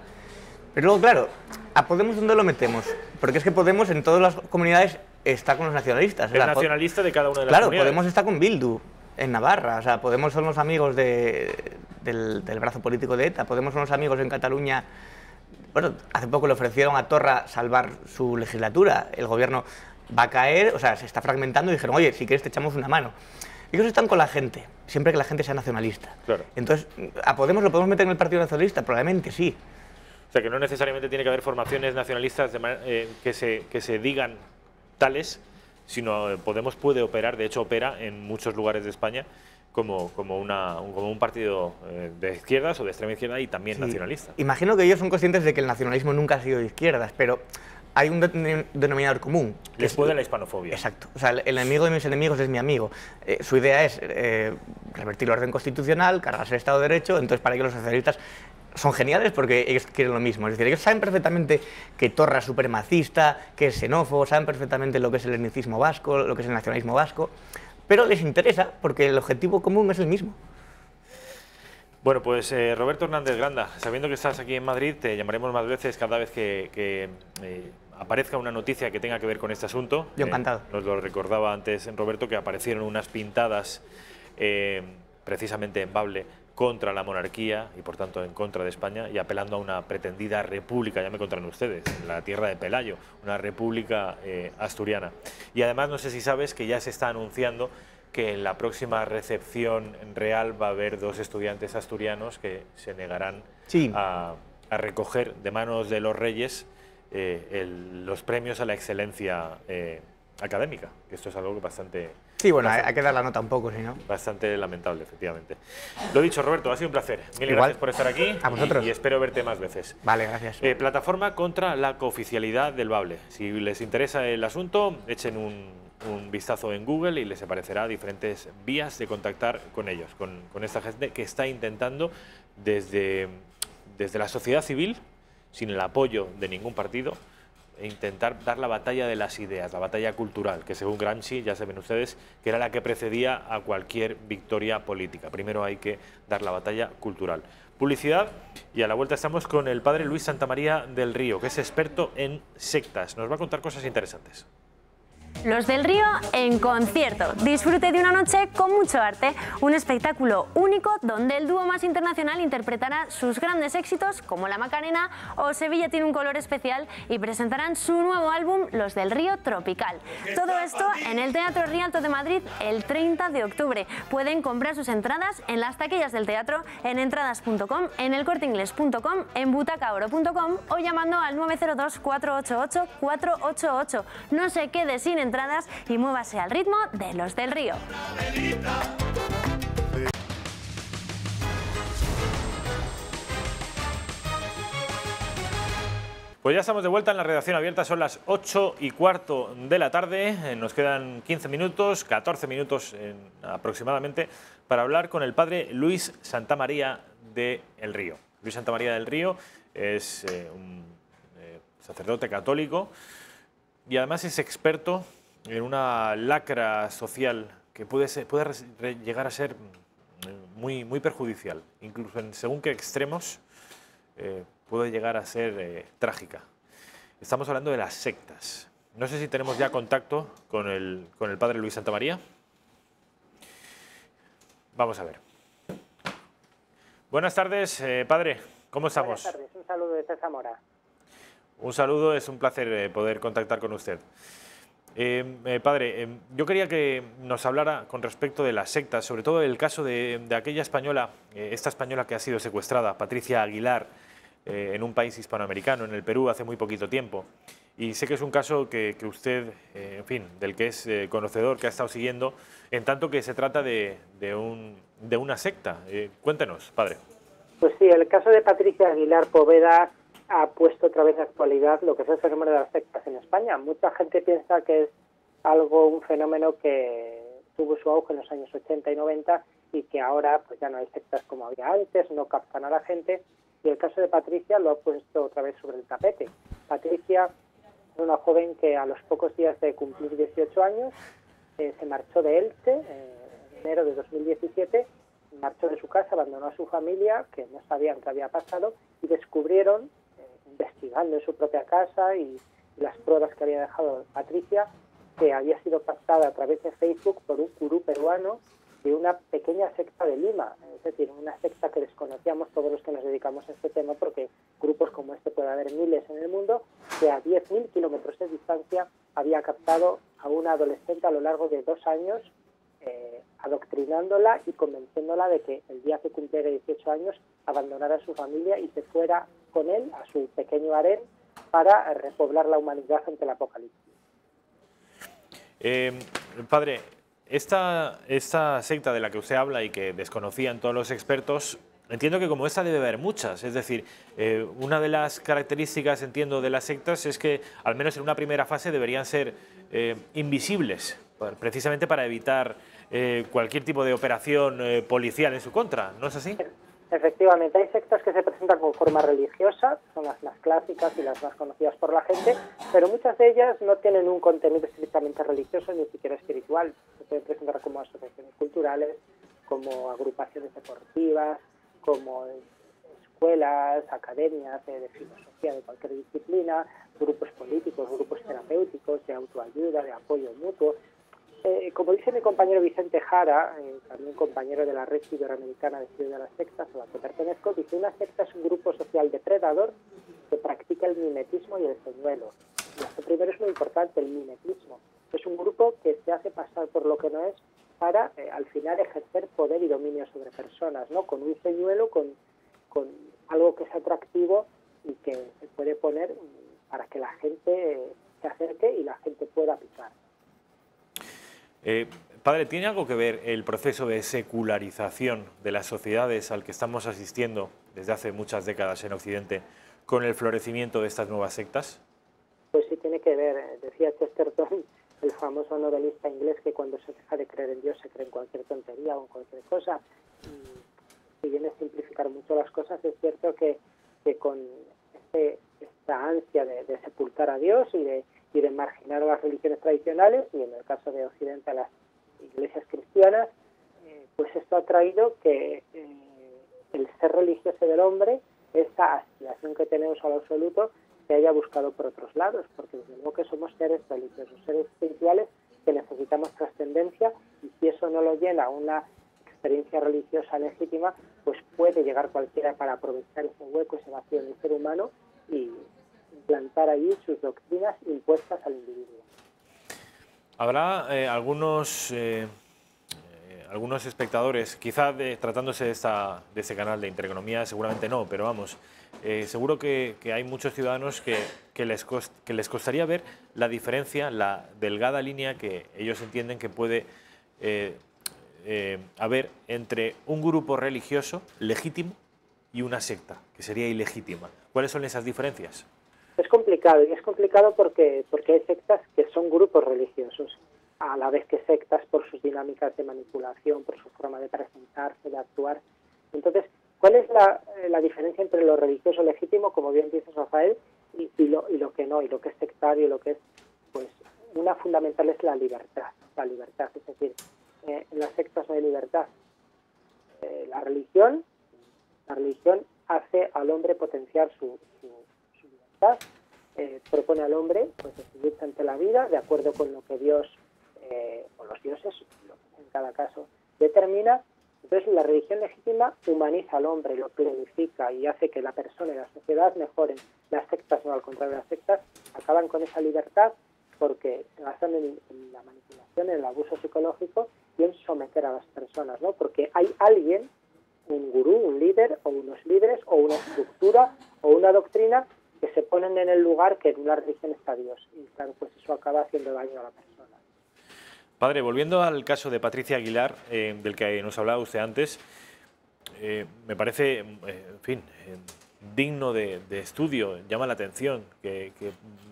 pero luego, claro, ¿a Podemos dónde lo metemos? Porque es que Podemos en todas las comunidades está con los nacionalistas. Es nacionalista de cada una de las comunidades. Claro, Podemos está con Bildu en Navarra, o sea, Podemos son los amigos del brazo político de ETA, Podemos son los amigos en Cataluña. Bueno, hace poco le ofrecieron a Torra salvar su legislatura, el gobierno va a caer, o sea, se está fragmentando y dijeron, oye, si quieres te echamos una mano. Ellos están con la gente, siempre que la gente sea nacionalista. Claro. Entonces, ¿a Podemos lo podemos meter en el Partido Nacionalista? Probablemente sí. O sea, que no necesariamente tiene que haber formaciones nacionalistas que se digan tales, sino Podemos puede operar, de hecho opera en muchos lugares de España como un partido de izquierdas o de extrema izquierda y también nacionalista. Imagino que ellos son conscientes de que el nacionalismo nunca ha sido de izquierdas, pero hay un denominador común. Les puede la hispanofobia. Exacto. O sea, el enemigo de mis enemigos es mi amigo. Su idea es revertir el orden constitucional, cargarse el Estado de Derecho, entonces para ellos los socialistas son geniales porque ellos quieren lo mismo. Es decir, ellos saben perfectamente que Torra es supremacista, que es xenófobo, saben perfectamente lo que es el etnicismo vasco, lo que es el nacionalismo vasco, pero les interesa porque el objetivo común es el mismo. Bueno, pues Roberto Hernández Granda, sabiendo que estás aquí en Madrid, te llamaremos más veces cada vez que aparezca una noticia que tenga que ver con este asunto. Yo encantado. Nos lo recordaba antes Roberto, que aparecieron unas pintadas precisamente en Bable contra la monarquía y por tanto en contra de España y apelando a una pretendida república, ya me contarán ustedes, en la tierra de Pelayo, una república asturiana. Y además no sé si sabes que ya se está anunciando que en la próxima recepción real va a haber 2 estudiantes asturianos que se negarán a recoger de manos de los reyes los premios a la excelencia académica, que esto es algo que bastante... Sí, bueno, hay que dar la nota un poco, si no. Bastante lamentable, efectivamente. Lo dicho, Roberto, ha sido un placer. Mil gracias por estar aquí. A vosotros. Y espero verte más veces. Vale, gracias. Plataforma contra la cooficialidad del Bable. Si les interesa el asunto, echen un vistazo en Google y les aparecerá diferentes vías de contactar con ellos, con esta gente que está intentando desde la sociedad civil, sin el apoyo de ningún partido, intentar dar la batalla de las ideas, la batalla cultural, que según Gramsci, ya saben ustedes, que era la que precedía a cualquier victoria política. Primero hay que dar la batalla cultural. Publicidad, y a la vuelta estamos con el padre Luis Santamaría del Río, que es experto en sectas. Nos va a contar cosas interesantes. Los del Río en concierto. Disfrute de una noche con mucho arte, un espectáculo único donde el dúo más internacional interpretará sus grandes éxitos como La Macarena o Sevilla tiene un color especial y presentarán su nuevo álbum Los del Río Tropical. Todo esto en el Teatro Rialto de Madrid el 30 de octubre. Pueden comprar sus entradas en las taquillas del teatro, en entradas.com, en elcorteingles.com, en butacaoro.com o llamando al 902 488 488. No se quede sin entradas y muévase al ritmo de Los del Río. Pues ya estamos de vuelta en la redacción abierta, son las 8:15 de la tarde, nos quedan 15 minutos, 14 minutos aproximadamente, para hablar con el padre Luis Santamaría del Río. Luis Santamaría del Río es un sacerdote católico y además es experto en una lacra social que puede llegar a ser muy perjudicial, incluso según qué extremos puede llegar a ser trágica. Estamos hablando de las sectas. No sé si tenemos ya contacto con el padre Luis Santamaría. Vamos a ver. Buenas tardes, padre. ¿Cómo estamos? Buenas tardes. Un saludo desde Zamora. Un saludo, es un placer poder contactar con usted. Padre, yo quería que nos hablara con respecto de las sectas, sobre todo el caso de aquella española, esta española que ha sido secuestrada, Patricia Aguilar, en un país hispanoamericano, en el Perú, hace muy poquito tiempo, y sé que es un caso que usted, en fin, del que es conocedor, que ha estado siguiendo, en tanto que se trata de una secta. Cuéntenos, padre. Pues sí, el caso de Patricia Aguilar Poveda ha puesto otra vez de actualidad lo que es el fenómeno de las sectas en España. Mucha gente piensa que es un fenómeno que tuvo su auge en los años 80 y 90 y que ahora pues ya no hay sectas como había antes, no captan a la gente, y el caso de Patricia lo ha puesto otra vez sobre el tapete. Patricia es una joven que a los pocos días de cumplir 18 años se marchó de Elche en enero de 2017, marchó de su casa, abandonó a su familia, que no sabían qué había pasado, y descubrieron, investigando en su propia casa y las pruebas que había dejado Patricia, que había sido captada a través de Facebook por un gurú peruano de una pequeña secta de Lima, es decir, una secta que desconocíamos todos los que nos dedicamos a este tema, porque grupos como este puede haber miles en el mundo, que a 10.000 kilómetros de distancia había captado a una adolescente a lo largo de 2 años, adoctrinándola y convenciéndola de que el día que cumpliera 18 años abandonara a su familia y se fuera con él a su pequeño harén para repoblar la humanidad ante el apocalipsis. Padre, esta secta de la que usted habla y que desconocían todos los expertos, entiendo que como esta debe haber muchas. Es decir, una de las características, entiendo, de las sectas es que, al menos en una primera fase, deberían ser invisibles, precisamente para evitar cualquier tipo de operación policial en su contra. ¿No es así? Efectivamente, hay sectas que se presentan con forma religiosa, son las más clásicas y las más conocidas por la gente, pero muchas de ellas no tienen un contenido estrictamente religioso ni siquiera espiritual. Se pueden presentar como asociaciones culturales, como agrupaciones deportivas, como escuelas, academias de filosofía de cualquier disciplina, grupos políticos, grupos terapéuticos, de autoayuda, de apoyo mutuo. Como dice mi compañero Vicente Jara, también compañero de la Red Iberoamericana de Estudio de las Sectas, a la que pertenezco, dice: una secta es un grupo social depredador que practica el mimetismo y el señuelo. Y esto primero es muy importante, el mimetismo. Es un grupo que se hace pasar por lo que no es para, al final, ejercer poder y dominio sobre personas, ¿no? Con un señuelo, con algo que es atractivo y que se puede poner para que la gente se acerque y la gente pueda picar. Padre, ¿tiene algo que ver el proceso de secularización de las sociedades al que estamos asistiendo desde hace muchas décadas en Occidente con el florecimiento de estas nuevas sectas? Pues sí tiene que ver. Decía Chesterton, el famoso novelista inglés, que cuando se deja de creer en Dios se cree en cualquier tontería o en cualquier cosa. Y si viene a simplificar mucho las cosas, es cierto que con esta ansia de sepultar a Dios y de marginar a las religiones tradicionales, y en el caso de Occidente a las iglesias cristianas, pues esto ha traído que el ser religioso del hombre, esa aspiración que tenemos al absoluto, se haya buscado por otros lados, porque desde luego que somos seres religiosos, seres espirituales que necesitamos trascendencia, y si eso no lo llena una experiencia religiosa legítima, pues puede llegar cualquiera para aprovechar ese hueco, ese vacío del ser humano y implantar allí sus doctrinas impuestas al individuo. Habrá algunos espectadores, quizá tratándose de este canal de Intereconomía, seguramente no, pero vamos, seguro que hay muchos ciudadanos que les costaría ver la diferencia, la delgada línea que ellos entienden que puede haber entre un grupo religioso legítimo y una secta, que sería ilegítima. ¿Cuáles son esas diferencias? Es complicado, y es complicado porque hay sectas que son grupos religiosos, a la vez que sectas por sus dinámicas de manipulación, por su forma de presentarse, de actuar. Entonces, ¿cuál es la diferencia entre lo religioso legítimo, como bien dice Rafael, y lo que no, y lo que es sectario, y lo que es, pues, una fundamental es la libertad, es decir, en las sectas no hay libertad. La religión hace al hombre potenciar su libertad, propone al hombre pues decidirse ante la vida de acuerdo con lo que Dios o los dioses, en cada caso, determina. Entonces la religión legítima humaniza al hombre, lo planifica y hace que la persona y la sociedad mejoren. Las sectas no, al contrario, las sectas acaban con esa libertad porque se basan en la manipulación, en el abuso psicológico y en someter a las personas, ¿no? Porque hay alguien, un gurú, un líder o unos líderes o una estructura o una doctrina que se ponen en el lugar que en una religión está Dios. Y claro, pues eso acaba haciendo daño a la persona. Padre, volviendo al caso de Patricia Aguilar, del que nos hablaba usted antes, me parece, en fin, digno de estudio, llama la atención que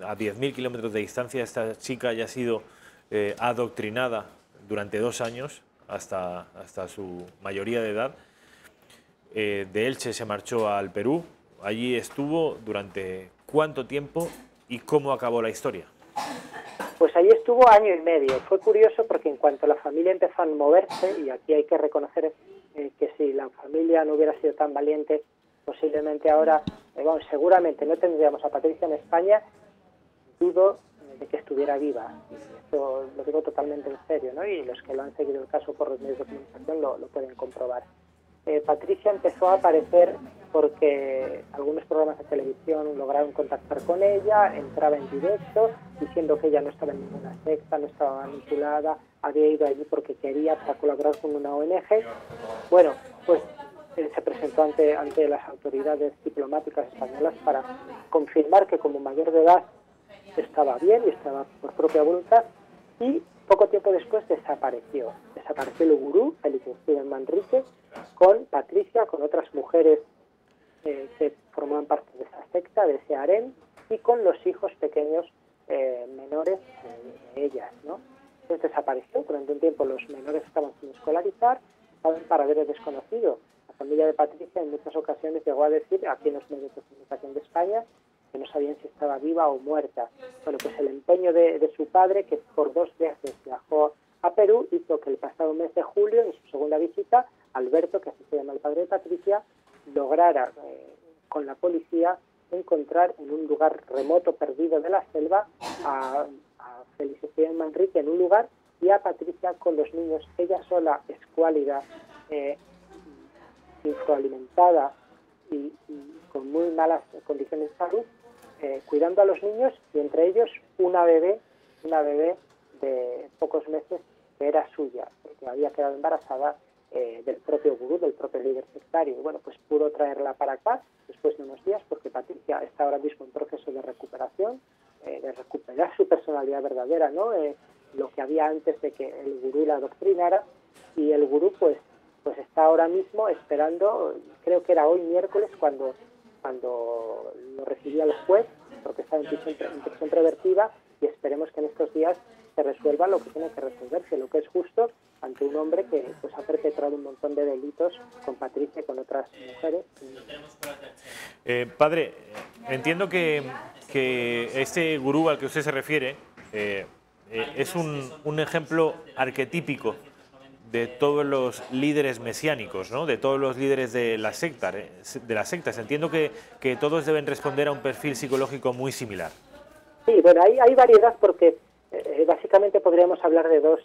a 10.000 kilómetros de distancia esta chica haya sido adoctrinada durante 2 años, hasta su mayoría de edad. De Elche se marchó al Perú. Allí estuvo durante ¿cuánto tiempo y cómo acabó la historia? Pues allí estuvo 1 año y medio. Fue curioso porque en cuanto la familia empezó a moverse, y aquí hay que reconocer que si la familia no hubiera sido tan valiente, posiblemente ahora, seguramente no tendríamos a Patricia en España, dudo de que estuviera viva. Esto lo digo totalmente en serio, ¿no? Y los que lo han seguido el caso por los medios de comunicación lo pueden comprobar. Patricia empezó a aparecer porque algunos programas de televisión lograron contactar con ella, entraba en directo diciendo que ella no estaba en ninguna secta, no estaba manipulada, había ido allí porque quería para colaborar con una ONG. Bueno, pues se presentó ante las autoridades diplomáticas españolas para confirmar que como mayor de edad estaba bien y estaba por propia voluntad, y poco tiempo después desapareció el gurú, Félix Steven Manrique, con Patricia, con otras mujeres que formaban parte de esa secta, de ese harén, y con los hijos pequeños menores de ellas, ¿no? Entonces desapareció. Durante un tiempo los menores estaban sin escolarizar, estaban en paradero desconocido. La familia de Patricia en muchas ocasiones llegó a decir, aquí en los medios de comunicación de España, que no sabían si estaba viva o muerta. Bueno, pues el empeño de su padre, que por 2 veces viajó a Perú, hizo que el pasado mes de julio, en su segunda visita, Alberto, que así se llama el padre de Patricia, lograra con la policía encontrar en un lugar remoto, perdido de la selva, a Félix Steven Manrique en un lugar, y a Patricia con los niños, ella sola, escuálida, infraalimentada y con muy malas condiciones de salud, cuidando a los niños, y entre ellos una bebé de pocos meses que era suya, porque había quedado embarazada del propio gurú, del propio líder sectario. Y bueno, pues pudo traerla para acá después de unos días, porque Patricia está ahora mismo en proceso de recuperación, de recuperar su personalidad verdadera, ¿no? Lo que había antes de que el gurú la adoctrinara, y el gurú pues está ahora mismo esperando, creo que era hoy miércoles cuando lo recibía el juez, porque está en prisión preventiva, y esperemos que en estos días se resuelva lo que tiene que resolverse, lo que es justo ante un hombre que pues ha perpetrado un montón de delitos con Patricia y con otras mujeres. Padre, entiendo que este gurú al que usted se refiere es un ejemplo arquetípico de todos los líderes mesiánicos, ¿no? De todos los líderes de las sectas. Entiendo que todos deben responder a un perfil psicológico muy similar. Sí, bueno, hay variedad porque básicamente podríamos hablar de dos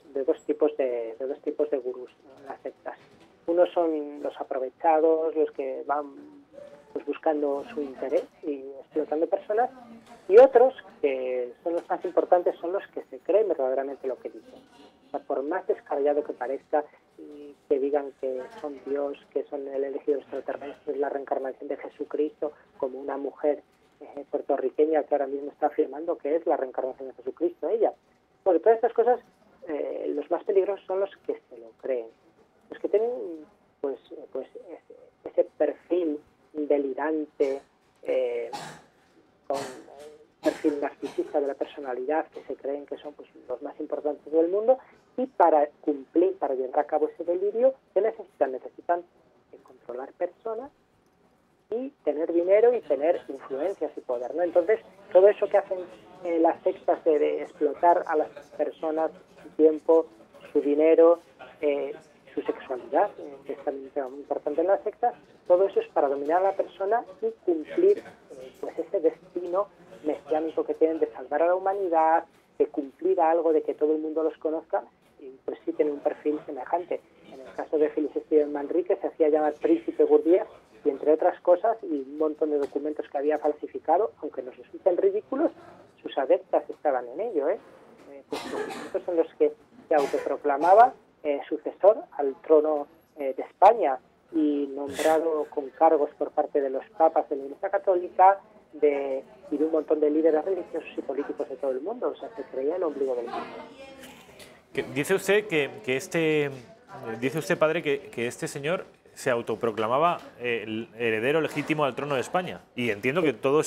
tipos de gurús, ¿no? En las sectas. Unos son los aprovechados, los que van pues buscando su interés y explotando personas, y otros, que son los más importantes, son los que se creen verdaderamente lo que dicen. O sea, por más descabellado que parezca, y que digan que son Dios, que son el elegido extraterrestre, la reencarnación de Jesucristo, como una mujer puertorriqueña que ahora mismo está afirmando que es la reencarnación de Jesucristo ella. Bueno, todas estas cosas, los más peligrosos son los que se lo creen, los que tienen pues ese perfil delirante, con perfil narcisista de la personalidad, que se creen que son pues los más importantes del mundo, y para llevar a cabo ese delirio, ¿qué necesitan? Necesitan controlar personas y tener dinero y tener influencias y poder, ¿no? Entonces, todo eso que hacen las sectas de explotar a las personas, su tiempo, su dinero, su sexualidad, que es también un tema muy importante en las sectas, todo eso es para dominar a la persona y cumplir pues ese destino mesiánico que tienen de salvar a la humanidad, de cumplir algo, de que todo el mundo los conozca, y pues sí tienen un perfil semejante. En el caso de Félix Steven Manrique se hacía llamar Príncipe Gurdjieff, y entre otras cosas, y un montón de documentos que había falsificado, aunque nos resulten ridículos, sus adeptas estaban en ello, pues documentos en los que se autoproclamaba sucesor al trono de España, y nombrado con cargos por parte de los papas de la Iglesia Católica, y de un montón de líderes religiosos y políticos de todo el mundo. O sea, se creía el ombligo del mundo. Dice usted dice usted, padre, que este señor se autoproclamaba el heredero legítimo al trono de España. Y entiendo que todo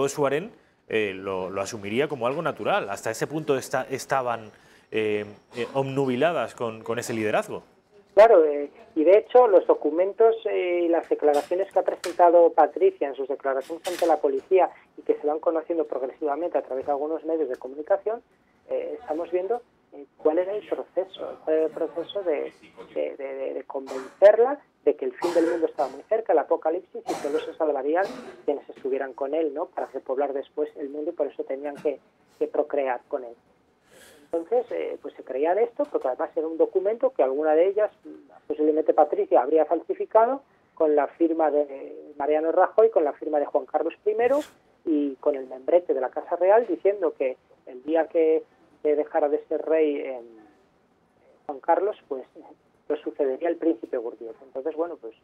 su harén lo asumiría como algo natural. Hasta ese punto estaban obnubiladas con ese liderazgo. Claro, y de hecho los documentos y las declaraciones que ha presentado Patricia en sus declaraciones ante la policía y que se van conociendo progresivamente a través de algunos medios de comunicación, estamos viendo cuál era el proceso de convencerla de que el fin del mundo estaba muy cerca, el apocalipsis, y solo se salvarían quienes estuvieran con él, ¿no?, para repoblar después el mundo, y por eso tenían que procrear con él. Entonces, pues se creía de esto, porque además era un documento que alguna de ellas, posiblemente Patricia, habría falsificado con la firma de Mariano Rajoy, con la firma de Juan Carlos I y con el membrete de la Casa Real, diciendo que el día que dejara de ser rey Juan Carlos, pues lo sucedería el príncipe Gurdjieff. Entonces, bueno, pues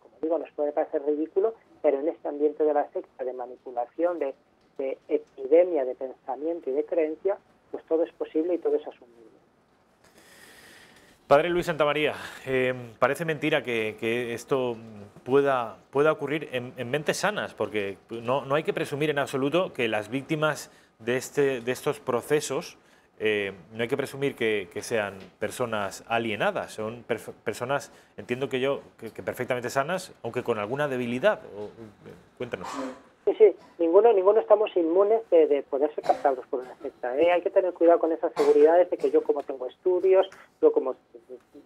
como digo, nos puede parecer ridículo, pero en este ambiente de la secta, de manipulación, de epidemia de pensamiento y de creencia, pues todo es posible y todo es asumible. Padre Luis Santamaría, parece mentira que esto pueda ocurrir en mentes sanas, porque no hay que presumir en absoluto que las víctimas de estos procesos, no hay que presumir que sean personas alienadas, son personas, entiendo que perfectamente sanas, aunque con alguna debilidad. Cuéntanos. Sí, ninguno estamos inmunes de poder ser captados por una secta. Hay que tener cuidado con esas seguridades de que yo, como tengo estudios, yo como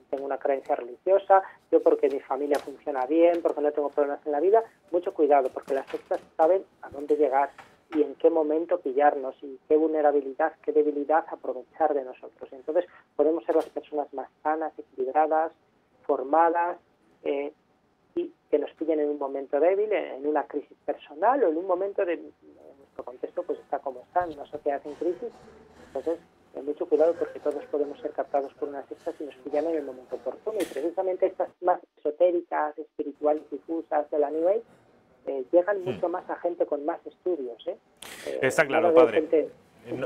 tengo una creencia religiosa, yo porque mi familia funciona bien, porque no tengo problemas en la vida, mucho cuidado, porque las sectas saben a dónde llegar y en qué momento pillarnos y qué vulnerabilidad, qué debilidad aprovechar de nosotros. Entonces podemos ser las personas más sanas, equilibradas, formadas, y que nos pillen en un momento débil, en una crisis personal o en un momento de nuestro contexto pues está como está, en una sociedad en crisis. Entonces, mucho cuidado, porque todos podemos ser captados por una secta si nos pillan en el momento oportuno. Y precisamente estas más esotéricas, espirituales, difusas de la New Age llegan mucho más a gente con más estudios. Está claro, padre.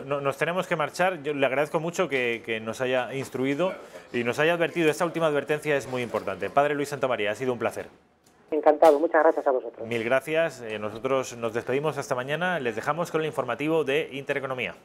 Nos tenemos que marchar. Yo le agradezco mucho que nos haya instruido y nos haya advertido. Esta última advertencia es muy importante. Padre Luis Santamaría, ha sido un placer. Encantado, muchas gracias a vosotros. Mil gracias. Nosotros nos despedimos hasta mañana. Les dejamos con el informativo de Intereconomía.